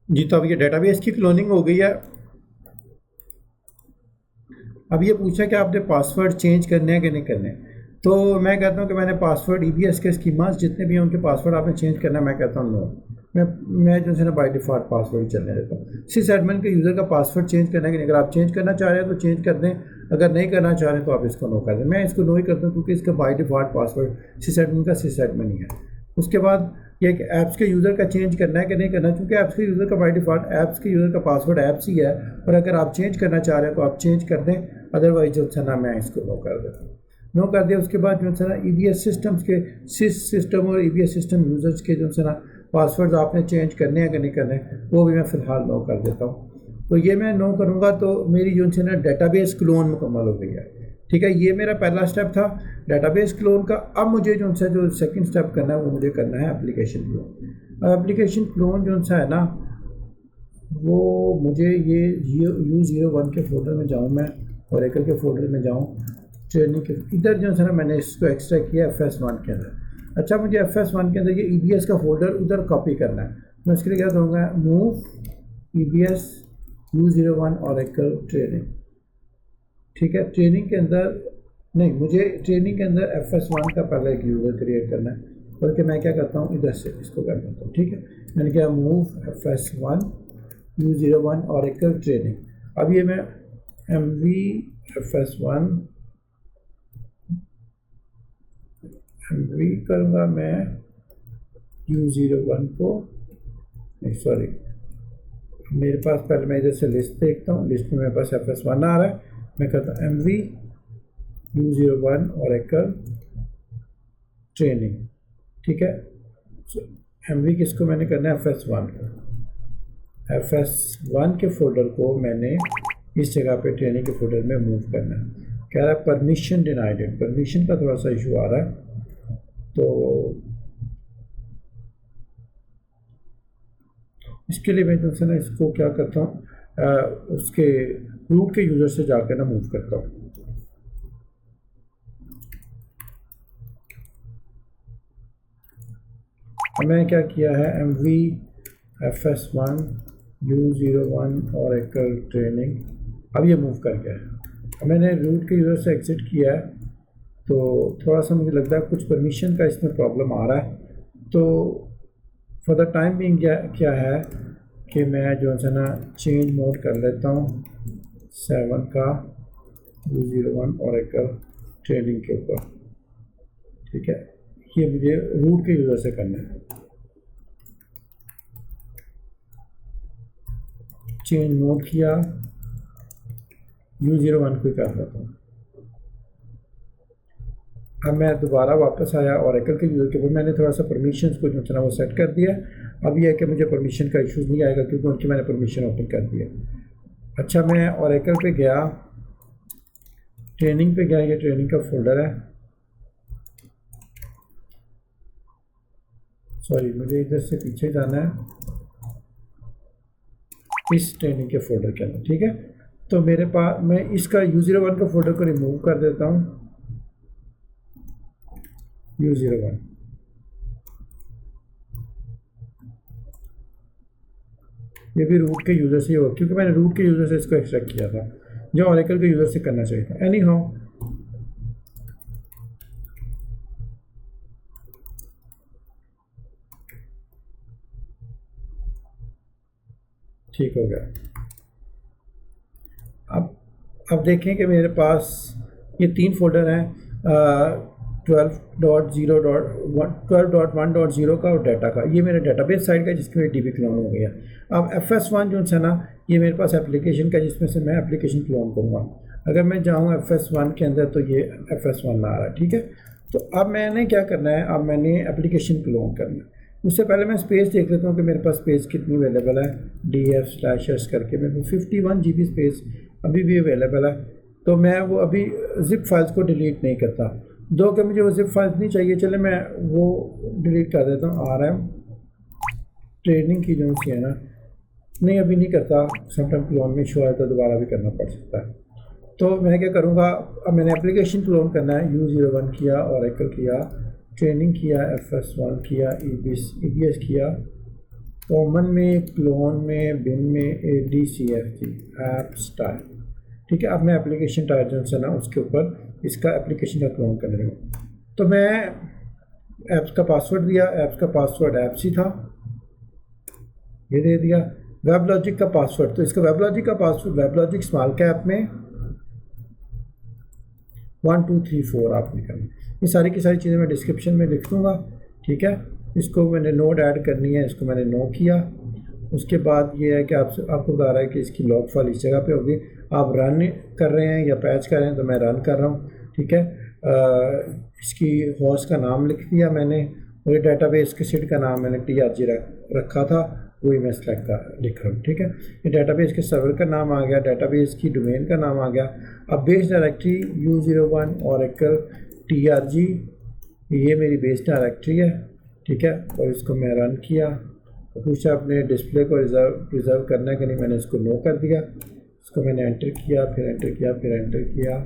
जी। तो अब ये डेटाबेस की क्लोनिंग हो गई है। अब ये पूछा कि आपने पासवर्ड चेंज करने हैं कि नहीं करने, तो मैं कहता हूँ कि मैंने पासवर्ड EBS के स्कीमास जितने भी हैं उनके पासवर्ड आपने चेंज करना है, मैं कहता हूँ नो, मैं जो है ना बाय डिफ़ॉल्ट पासवर्ड चलने देता हूँ। सिस एडमिन के यूज़र का पासवर्ड चेंज करना है कि नहीं, अगर आप चेंज करना चाह रहे हैं तो चेंज कर दें, अगर नहीं करना चाह रहे हैं तो आप इसको नो कर दें। मैं इसको नो ही करता हूँ क्योंकि इसका by default password sys admin का सिस एडमिन ही है। उसके बाद ये कि ऐप्स के यूज़र का चेंज करना है कि नहीं करना, क्योंकि ऐप्स के यूज़र का बाय डिफ़ॉल्ट ऐप्स के यूज़र का पासवर्ड ऐप्स ही है, और अगर आप चेंज करना चाह रहे हैं तो आप चेंज कर दें, अदरवाइज जो है ना मैं इसको नो कर देता हूँ। नो कर दिया। उसके बाद जो है ना EBS सिस्टम्स के सिस सिस्टम और EBS सिस्टम यूज़र्स के जो है ना पासवर्ड आपने चेंज करने हैं कि नहीं करने, वो भी मैं फ़िलहाल नो कर देता हूँ। तो ये मैं नो करूँगा तो मेरी जो है ना डेटाबेस क्लोन मुकम्मल हो गई है, ठीक है। ये मेरा पहला स्टेप था डेटाबेस क्लोन का। अब मुझे जो सेकंड स्टेप करना है वो मुझे करना है एप्लीकेशन क्लोन। अब एप्लीकेशन क्लोन जो है ना वो मुझे ये U01 के फोल्डर में जाऊँ, मैं ओरेकल के फोल्डर में जाऊँ, ट्रेनिंग के इधर जो है ना मैंने इसको एक्सट्रैक्ट किया FS1 के अंदर। अच्छा, मुझे FS1 के अंदर ये EBS का फोल्डर उधर कॉपी करना है। मैं उसके लिए क्या दूँगा, move EBS U01 Oracle training, ठीक है। ट्रेनिंग के अंदर नहीं, मुझे ट्रेनिंग के अंदर FS1 का पहले एक यूज़र क्रिएट करना है, बल्कि मैं क्या करता हूँ इधर से इसको कर देता हूँ, ठीक है। मैंने क्या move FS1 U01 Oracle training. अब ये मैं MV FS1 MV करूँगा, मैं U01 को नहीं, सॉरी, मेरे पास पहले मैं इधर से लिस्ट देखता हूँ, लिस्ट में मेरे पास FS1 आ रहा है, मैं कहता हूँ MV U01 ओरेकल ट्रेनिंग, ठीक है। MV किसको मैंने करना है, FS1 को। FS1 के फोल्डर को मैंने इस जगह पे ट्रेनिंग के फोल्डर में मूव करना है। कह रहा है परमिशन डिनाइड, परमिशन का थोड़ा सा इशू आ रहा है, तो इसके लिए मैं जो है ना इसको क्या करता हूँ, उसके रूट के यूज़र से जाकर ना मूव करता हूँ। मैं क्या किया है, MV FS1 U01 Oracle training, अब ये मूव कर गया है। मैंने रूट के यूज़र से एग्जिट किया है, तो थोड़ा सा मुझे लगता है कुछ परमिशन का इसमें प्रॉब्लम आ रहा है। तो फॉर द टाइम बिंग क्या है कि मैं जो है ना चेंज मोड कर लेता हूँ 7 का U01 ओरेकल ट्रेनिंग के ऊपर, ठीक है। ये मुझे रूट के यूज़र से करना है। चेंज मोड किया, U01 को कर देता हूँ। अब मैं दोबारा वापस आया ओरेकल के यूज़र के ऊपर, मैंने थोड़ा सा परमिशंस को जो है ना वो सेट कर दिया। अब यह है कि मुझे परमिशन का इशू नहीं आएगा क्योंकि उनकी मैंने परमिशन ओपन कर दिया। अच्छा, मैं ओरेकल पे गया, ट्रेनिंग पे गया, ये ट्रेनिंग का फोल्डर है, सॉरी मुझे इधर से पीछे जाना है, इस ट्रेनिंग के फोल्डर के अंदर, ठीक है। तो मेरे पास, मैं इसका U01 का फोल्डर को रिमूव कर देता हूँ, U01, ये भी रूट के यूज़र से ही होगा क्योंकि मैंने रूट के यूज़र से इसको एक्सट्रैक्ट किया था, जो ओरेकल के यूज़र से करना चाहिए था। एनी हाउ ठीक हो गया। अब देखें कि मेरे पास ये 3 फोल्डर हैं, 12.1.0 का और डाटा का। ये मेरे डेटाबेस साइड का जिसकी मेरी DB क्लोन हो गया। अब FS1 जो है ना, ये मेरे पास एप्लीकेशन का जिसमें से मैं एप्लीकेशन क्लोन करूँगा। अगर मैं जाऊँ FS1 के अंदर तो ये FS1 आ रहा है, ठीक है। तो अब मैंने क्या करना है, अब मैंने एप्लीकेशन क्लोन करना है। उससे पहले मैं स्पेस देख लेता हूँ कि मेरे पास स्पेस कितनी अवेलेबल है। DF/S करके मेरे को 51 GB स्पेस अभी भी अवेलेबल है। तो मैं वो अभी जिप फाइल्स को डिलीट नहीं करता। दो कि मुझे वो जिप फाइल्स नहीं चाहिए, चले मैं वो डिलीट कर देता हूँ। RM ट्रेनिंग की जो सी है ना, नहीं अभी नहीं करता, समटाइम क्लोन में शो है तो दोबारा भी करना पड़ सकता है। तो मैं क्या करूँगा, अब मैंने एप्लीकेशन क्लोन करना है। U01 किया, ओरेकल किया, ट्रेनिंग किया, FS1 किया, EBS किया, कॉमन में, क्लोन में, बिन में, ADCFG ऐप स्टाइल, ठीक है। अब मैं एप्लीकेशन टाइप जो है ना उसके ऊपर इसका एप्लीकेशन का क्लोन कर रहा हूँ। तो मैं ऐप्स का पासवर्ड दिया, ऐप्स का पासवर्ड ऐप्स ही था, ये दे दिया। वेबलॉजिक का पासवर्ड, तो इसका वेबलॉजिक का पासवर्ड वेबलॉजिक स्मॉल कैप में 1 2 3 4 आपने करना। ये सारी की सारी चीज़ें मैं डिस्क्रिप्शन में लिख दूँगा, ठीक है। इसको मैंने नोड ऐड करनी है, इसको मैंने नो किया। उसके बाद ये है कि आपको बता रहा है कि इसकी लॉग फाइल इस जगह पे होगी। आप रन कर रहे हैं या पैच कर रहे हैं, तो मैं रन कर रहा हूँ, ठीक है। इसकी होस्ट का नाम लिख दिया मैंने, और ये डेटाबेस के सीट का नाम मैंने TRG रखा था, वही मैं सेलेक्ट लिख रहा हूँ, ठीक है। ये डेटाबेस के सर्वर का नाम आ गया, डेटाबेस की डोमेन का नाम आ गया। अब base directory U01 Oracle TRG, ये मेरी बेस डायरेक्टरी है, ठीक है। और इसको मैं रन किया तो पूछा अपने डिस्प्ले को रिजर्व करना है कि नहीं, मैंने इसको नो कर दिया। इसको मैंने एंटर किया, फिर एंटर किया, फिर एंटर किया,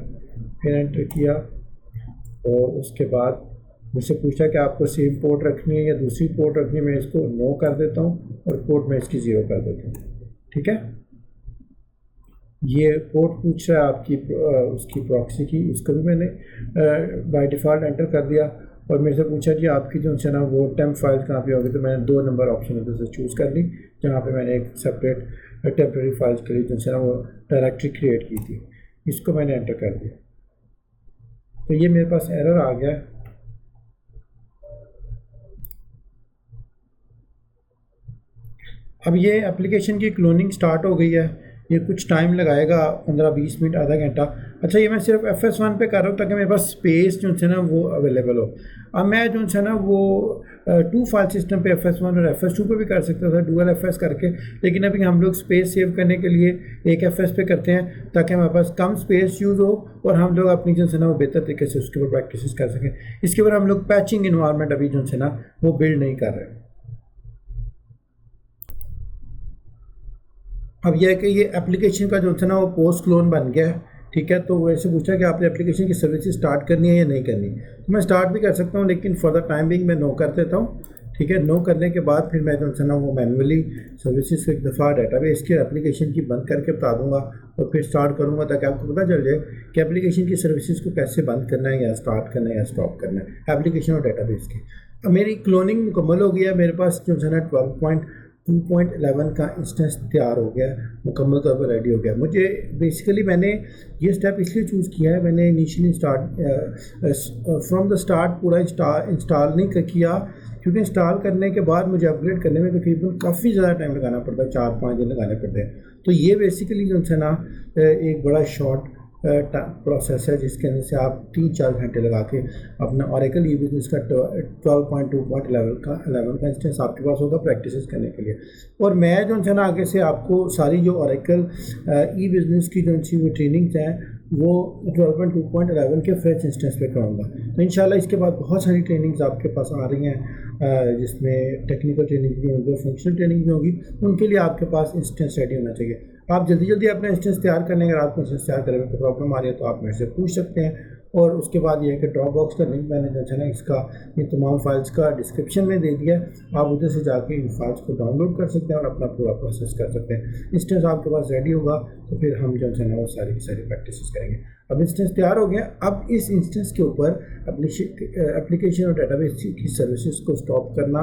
फिर एंटर किया। और उसके बाद मुझसे पूछा कि आपको सेम पोर्ट रखनी है या दूसरी पोर्ट रखनी है। मैं इसको नो कर देता हूँ और पोर्ट में इसकी 0 कर देता हूँ, ठीक है। ये पोर्ट पूछ रहा है आपकी उसकी प्रॉक्सी की, इसको भी मैंने बाय डिफ़ॉल्ट एंटर कर दिया। और मेरे से पूछा कि आपकी जो है ना वो टेम्प फाइल कहाँ पे होगी, तो मैंने 2 नंबर ऑप्शन उधर से चूज़ कर ली, जहाँ पे मैंने एक सेपरेट टेम्प्रेरी फाइल्स के लिए जो है ना वो डायरेक्टरी क्रिएट की थी। इसको मैंने एंटर कर दिया, तो ये मेरे पास एरर आ गया। अब ये एप्लीकेशन की क्लोनिंग स्टार्ट हो गई है। ये कुछ टाइम लगाएगा, 15-20 मिनट, आधा घंटा। अच्छा, ये मैं सिर्फ FS1 पे कर रहा हूँ ताकि मेरे पास स्पेस जो है ना वो अवेलेबल हो। अब मैं जो है ना वो 2 फाइल सिस्टम पे FS1 और FS2 पे भी कर सकता था, डुअल FS करके, लेकिन अभी हम लोग स्पेस सेव करने के लिए एक FS पे करते हैं ताकि हमारे पास कम स्पेस यूज़ हो और हम लोग अपनी जो है ना वो बेहतर तरीके से उसके ऊपर प्रैक्टिस कर सकें। इसके ऊपर हम लोग पैचिंग इन्वायरमेंट अभी जो है ना वो बिल्ड नहीं कर रहे। अब यह है कि ये एप्लीकेशन का जो है ना वो पोस्ट क्लोन बन गया है, ठीक है। तो वैसे पूछा कि आपने एप्लीकेशन की सर्विसेज स्टार्ट करनी है या नहीं करनी, तो मैं स्टार्ट भी कर सकता हूँ, लेकिन फॉर द टाइम बिंग मैं नो कर देता हूँ, ठीक है। नो करने के बाद फिर मैं जो है ना वो मैनुअली सर्विसेज को एक दफ़ा डाटाबेस की एप्लीकेशन की बंद करके बता दूंगा और फिर स्टार्ट करूँगा, ताकि आपको पता चल जाए कि एप्लीकेशन की सर्विसेज को कैसे बंद करना है या स्टार्ट करना है या स्टॉप करना है एप्लीकेशन और डाटाबेस की। अब मेरी क्लोनिंग मुकम्मल हो गया, मेरे पास जो है ना 12.2.11 का इंस्टेंस तैयार हो गया, मुकम्मल तौर पर रेडी हो गया। मुझे बेसिकली मैंने ये स्टेप इसलिए चूज़ किया है, मैंने इनिशियली फ्रॉम द स्टार्ट पूरा इंस्टॉल नहीं किया, क्योंकि इंस्टॉल करने के बाद मुझे अपग्रेड करने में तकरीबन काफ़ी ज़्यादा टाइम लगाना पड़ता है, 4-5 दिन लगाने पड़ते हैं। तो ये बेसिकली जो है ना एक बड़ा शॉर्ट प्रोसेस है, जिसके अंदर से आप 3-4 घंटे लगा के अपना ओरेकल ई बिज़नेस का 12.2.11 का इंस्टेंस आपके पास होगा प्रैक्टिस करने के लिए। और मैं जो है ना आगे से आपको सारी जो ओरेकल ई बिज़नेस की जो सी वो ट्रेनिंग्स हैं वो 12.2.11 के फ्रेश इंस्टेंस पे कराऊंगा। तो इंशाल्लाह इसके बाद बहुत सारी ट्रेनिंग्स आपके पास आ रही हैं, जिसमें टेक्निकल ट्रेनिंग भी होगी, फंक्शनल ट्रेनिंग भी होगी। उनके लिए आपके पास इंस्टेंस रेडी होना चाहिए। आप जल्दी अपना इंस्टेंस तैयार करने, अगर आपको इंस्टेंस तैयार करने में कोई प्रॉब्लम आ रही है तो आप मेरे से पूछ सकते हैं। और उसके बाद ये है कि ड्रॉप बॉक्स का लिंक मैंने जो है ना इसका इन तमाम फाइल्स का डिस्क्रिप्शन में दे दिया, आप उधर से जाके इन फाइल्स को डाउनलोड कर सकते हैं और अपना पूरा प्रोसेस कर सकते हैं। इंस्टेंस आपके पास रेडी होगा तो फिर हम जो है ना वो सारी की सारी प्रैक्टिस करेंगे। अब इंस्टेंस तैयार हो गया, अब इस इंस्टेंस के ऊपर एप्लीकेशन और डेटाबेस की सर्विसेज को स्टॉप करना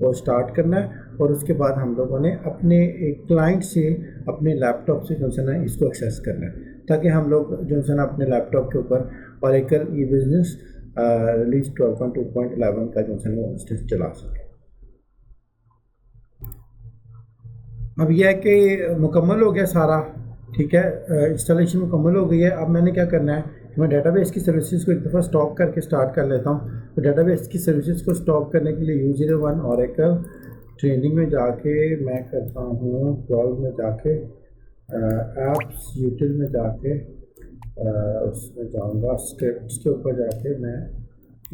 और स्टार्ट करना है। और उसके बाद हम लोगों ने अपने एक क्लाइंट से अपने लैपटॉप से जो है ना इसको एक्सेस करना है, ताकि हम लोग जो है ना अपने लैपटॉप के ऊपर Oracle ई-बिज़नेस रिलीज 12.2.11 का जो है ना इंस्टेंस चला सकें। अब यह है कि मुकम्मल हो गया सारा, ठीक है, इंस्टॉलेशन मुकम्मल हो गई है। अब मैंने क्या करना है कि मैं डेटाबेस की सर्विसेज को एक दफ़ा स्टॉप करके स्टार्ट कर लेता हूँ। तो डेटाबेस की सर्विसेज को स्टॉप करने के लिए U01 Oracle ट्रेनिंग में जाके मैं करता हूँ 12 में जाके एप्स यूटिल में जाके उसमें जाऊँगा, स्क्रिप्ट्स के ऊपर जाके मैं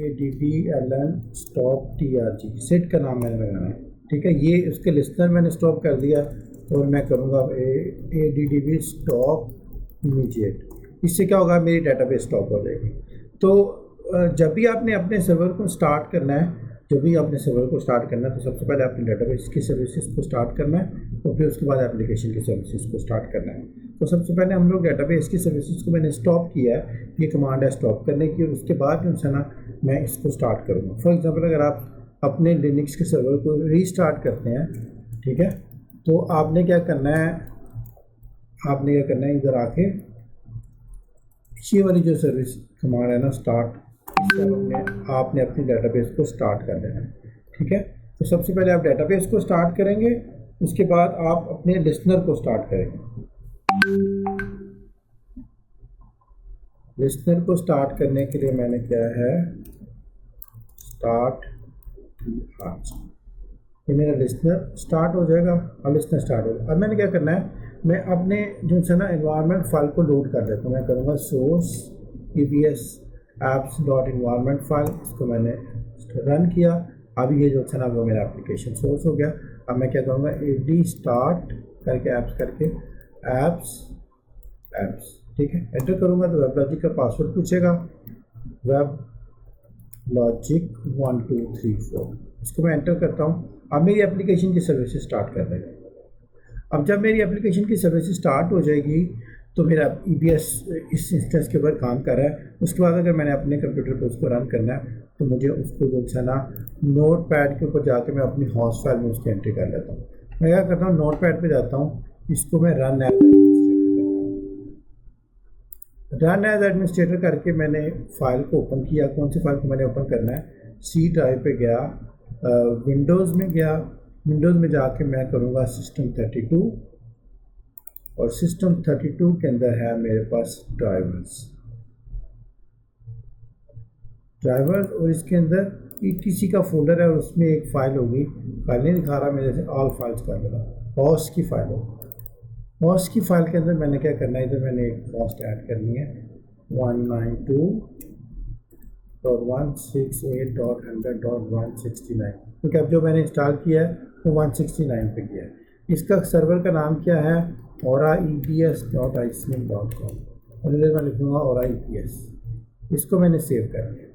ADDLN stop TRG सेट का नाम मैंने लगाना है, ठीक है। ये उसके लिस्नर मैंने स्टॉप कर दिया और मैं करूँगा ADDB स्टॉप इमीडिएट। इससे क्या होगा, मेरी डेटाबेस स्टॉप हो जाएगी। तो जब भी आपने अपने सर्वर को स्टार्ट करना है, तो सबसे पहले आपने डेटाबेस की सर्विसेज को स्टार्ट करना है और फिर उसके बाद एप्लीकेशन की सर्विसेज को स्टार्ट करना है। तो सबसे पहले हम लोग डेटाबेस की सर्विसेज को मैंने स्टॉप किया है, ये कमांड है स्टॉप करने की, और उसके बाद जो है ना मैं इसको स्टार्ट करूँगा। फॉर एग्जांपल अगर आप अपने लिनक्स के सर्वर को रीस्टार्ट करते हैं, ठीक है, तो आपने क्या करना है, इधर आके ये वाली जो सर्विस कमांड है ना स्टार्ट, आपने अपनी डेटाबेस को स्टार्ट कर देना है, ठीक है। तो सबसे पहले आप डेटाबेस को स्टार्ट करेंगे, उसके बाद आप अपने लिस्नर को स्टार्ट करेंगे। लिस्नर को स्टार्ट करने के लिए मैंने क्या है, स्टार्ट, ये मेरा लिस्नर स्टार्ट हो जाएगा। अब लिस्नर स्टार्ट होगा। अब मैंने क्या करना है, मैं अपने जो है ना एनवायरनमेंट फाइल को लोड कर देता हूँ। मैं करूँगा सोर्स EBS apps.environment फाइल, इसको मैंने रन किया। अब ये जो है ना वो मेरा एप्लीकेशन सोर्स हो गया। अब मैं क्या करूँगा, AD स्टार्ट करके ऐप्स करके एप्स, ठीक है, एंटर करूँगा तो वेब लॉजिक का पासवर्ड पूछेगा, वेब लॉजिक 1 2 3 4, इसको मैं एंटर करता हूँ। अब मेरी एप्लीकेशन की सर्विसेज स्टार्ट कर देगा। अब जब मेरी एप्लीकेशन की सर्विसेज स्टार्ट हो जाएगी तो मेरा EBS इस इंस्टेंस के ऊपर काम कर रहा है। उसके बाद अगर मैंने अपने कंप्यूटर पर उसको रन करना है तो मुझे उसको जो है ना नोट पैड के ऊपर जाके मैं अपनी हॉस्ट फाइल में उसकी एंट्री कर लेता हूँ। मैं क्या करता हूँ, नोट पैड पर जाता हूँ, इसको मैं रन एज एडमिनिस्ट्रेटर करके मैंने फाइल को ओपन किया। कौन सी फाइल को मैंने ओपन करना है, C ड्राइव पे गया, विंडोज़ में गया, विंडोज़ में जाके मैं करूँगा सिस्टम 32, और सिस्टम 32 के अंदर है मेरे पास ड्राइवर्स, और इसके अंदर ETC का फोल्डर है और उसमें एक फ़ाइल होगी, फाइल नहीं दिखा रहा मेरे से, ऑल फाइल्स कर देगा, हॉस्ट की फ़ाइल होगी। हॉस्ट की फ़ाइल के अंदर मैंने क्या करना है, इधर मैंने एक हॉस्ट ऐड करनी है 192.168.100.169, क्योंकि अब जो मैंने इंस्टॉल किया है वो 169 पे किया है। इसका सर्वर का नाम क्या है, oraebs.icm.com, और इधर मैं लिखूँगा oraebs। इसको मैंने सेव कर लिया।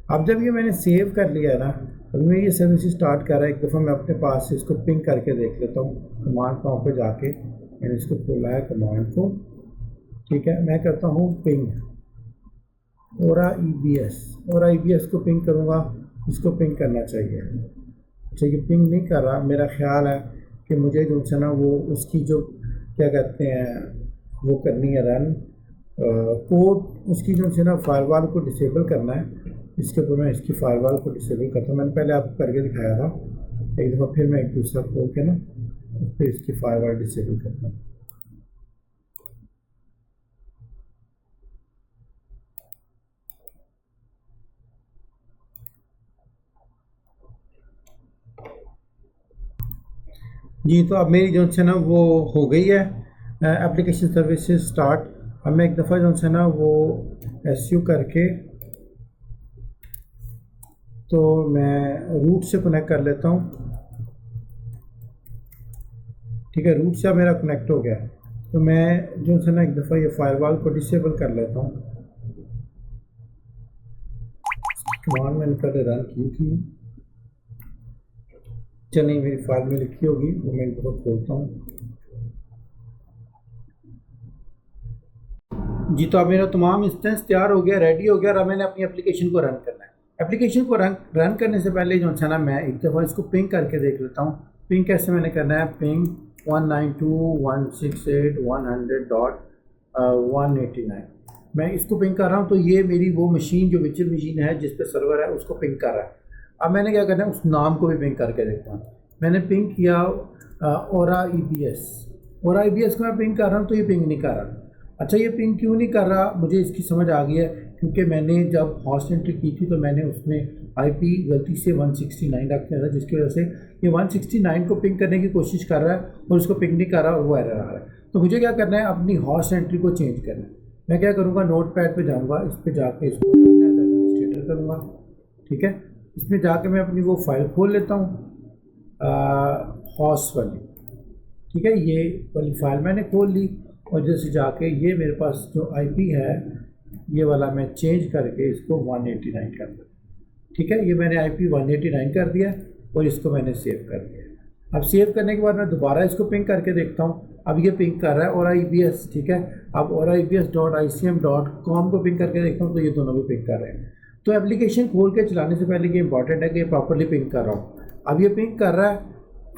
अब जब ये मैंने सेव कर लिया है ना, अभी मैं ये सर्विस स्टार्ट कर रहा है, एक दफ़ा मैं अपने पास से इसको पिंग करके देख लेता हूँ। कमांड प्रॉम्प्ट पे जाके मैंने इसको खोला है कमांड को, ठीक है, मैं करता हूँ पिंग oraebs को पिंग करूँगा। इसको पिंग करना चाहिए, अच्छा ये पिंग नहीं कर रहा। मेरा ख्याल है कि मुझे जो है ना वो उसकी जो क्या कहते हैं वो करनी है, रन कोड उसकी जो है ना फायरवॉल को डिसेबल करना है। इसके ऊपर मैं इसकी फायरवॉल को डिसेबल करता हूँ। मैंने पहले आपको करके दिखाया था, एक दफ़ा फिर मैं एक दूसरा खोल के ना फिर इसकी फायरवॉल डिसेबल करता हूँ। जी, तो अब मेरी जो है ना वो हो गई है एप्लीकेशन सर्विसेज स्टार्ट। अब मैं एक दफ़ा जो है ना वो SU करके तो मैं रूट से कनेक्ट कर लेता हूँ, ठीक है, रूट से मेरा कनेक्ट हो गया। तो मैं जो है ना एक दफ़ा ये फायरवॉल को डिसेबल कर लेता हूँ। कमांड मैंने पहले रन की थी, चलिए मेरी फाइल में लिखी होगी वो मैं एक दफ़ा खोलता हूँ। जी, तो अब मेरा तमाम इंस्टेंस तैयार हो गया, रेडी हो गया, और अब मैंने अपनी एप्लीकेशन को रन करना है। एप्लीकेशन को रन करने से पहले जो है ना मैं एक दफ़ा इसको पिंग करके देख लेता हूँ पिंग कैसे मैंने करना है, पिंग 192.168.100.189 मैं इसको पिंग कर रहा हूँ। तो ये मेरी वो मशीन जो वर्चुअल मशीन है जिस पे सर्वर है उसको पिंग कर रहा है। अब मैंने क्या करना है, उस नाम को भी पिंग करके देखता हूँ। मैंने पिंग किया ओरा EBS को मैं पिंग कर रहा हूँ तो ये पिंग नहीं कर रहा। अच्छा, ये पिंग क्यों नहीं कर रहा, मुझे इसकी समझ आ गई है, क्योंकि मैंने जब हॉस्ट एंट्री की थी तो मैंने उसमें IP गलती से 169 रख दिया था, जिसकी वजह से ये 169 को पिंग करने की कोशिश कर रहा है और उसको पिंग नहीं कर रहा और वो एरर आ रहा है। तो मुझे क्या करना है, अपनी हॉस्ट एंट्री को चेंज करना है। मैं क्या करूँगा, नोटपैड पे जाऊँगा, इस पर जाके इसको एडमिनिस्ट्रेटर करूँगा। ठीक है, इसमें जाके मैं अपनी वो फाइल खोल लेता हूँ हॉस्ट वाली। ठीक है, ये वाली फाइल मैंने खोल ली और जैसे जाके ये मेरे पास जो IP है ये वाला मैं चेंज करके इसको 189 कर दूँ। ठीक है, ये मैंने IP 189 कर दिया और इसको मैंने सेव कर दिया। अब सेव करने के बाद मैं दोबारा इसको पिंग करके देखता हूँ। अब ये पिंग कर रहा है ओरा EBS। ठीक है, अब ओरा EBS.icm.com को पिंग करके देखता हूँ तो ये दोनों भी पिंग कर रहे हैं। तो एप्लीकेशन खोल के चलाने से पहले ये इंपॉर्टेंट है कि ये प्रॉपरली पिंग कर रहा हूँ। अब ये पिंग कर रहा है,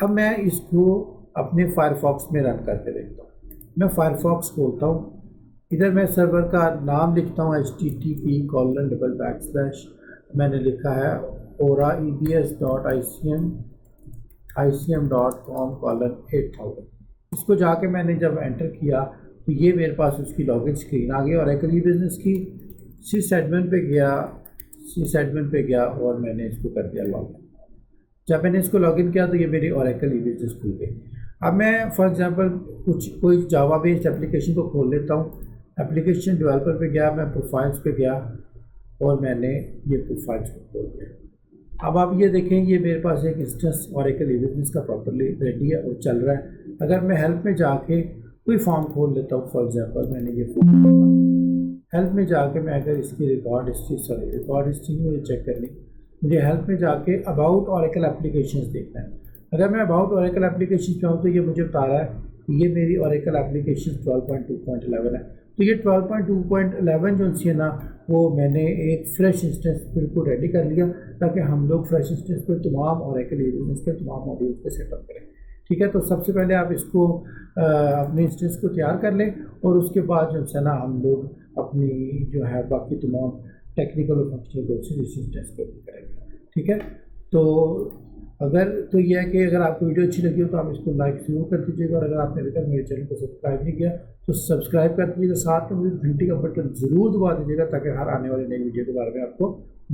अब मैं इसको अपने फायरफॉक्स में रन करके देखता हूँ। मैं फायरफॉक्स खोलता हूँ, इधर मैं सर्वर का नाम लिखता हूँ http:// मैंने लिखा है ओरा EBS.icm.com:8000। इसको जाके मैंने जब एंटर किया तो ये मेरे पास उसकी लॉगिन स्क्रीन आ गई Oracle E-Business की। sysadmin पे गया और मैंने इसको कर दिया लॉगिन। जब मैंने इसको लॉगिन किया तो ये मेरी Oracle E-Business खुल गई। अब मैं फॉर एग्जांपल कोई जावा बेस्ड एप्लीकेशन को खोल लेता हूँ। एप्लीकेशन डेवलपर पे गया, मैं प्रोफाइल्स पे गया और मैंने ये प्रोफाइल्स को खोल दिया। अब आप ये देखें, ये मेरे पास एक इंस्टेंस Oracle E-Business का प्रॉपर्ली रेडी है और चल रहा है। अगर मैं हेल्प में जाके कोई फॉर्म खोल लेता हूँ, फॉर एग्जांपल मैंने ये फॉर्म हेल्प में जाके मैं अगर इसकी रिकॉर्ड हिस्ट्री मुझे चेक करनी, मुझे हेल्प में जाके अबाउट Oracle एप्लीकेशंस देखना है। अगर मैं अबाउट Oracle एप्लीकेशन पे हूँ तो ये मुझे बता रहा है कि ये मेरी Oracle एप्लीकेशन 12.2.11 है। तो ये 12.2.11 जो है ना, वो मैंने एक फ्रेश इंस्टेंस बिल्कुल रेडी कर लिया ताकि हम लोग फ्रेश इंस्टेंस पर तमाम Oracle E-Business के तमाम मॉड्यूल्स पे सेटअप करें। ठीक है, तो सबसे पहले आप इसको अपने इंस्टेंस को तैयार कर लें और उसके बाद जो है ना हम लोग अपनी जो है बाकी तमाम टेक्निकल और फंक्शनल कोर्सेज इस इंस्टेंस पे करेंगे। ठीक है, तो ये है कि अगर आपको वीडियो अच्छी लगी हो तो आप इसको लाइक जरूर कर दीजिएगा और अगर आपने अभी तक मेरे चैनल को सब्सक्राइब नहीं किया तो सब्सक्राइब कर दीजिएगा। साथ में मुझे घंटी का बटन ज़रूर दबा दीजिएगा ताकि हर आने वाली नई वीडियो के बारे में आपको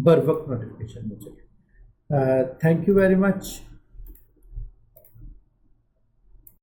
बर वक्त नोटिफिकेशन मिल सके। Thank you very much.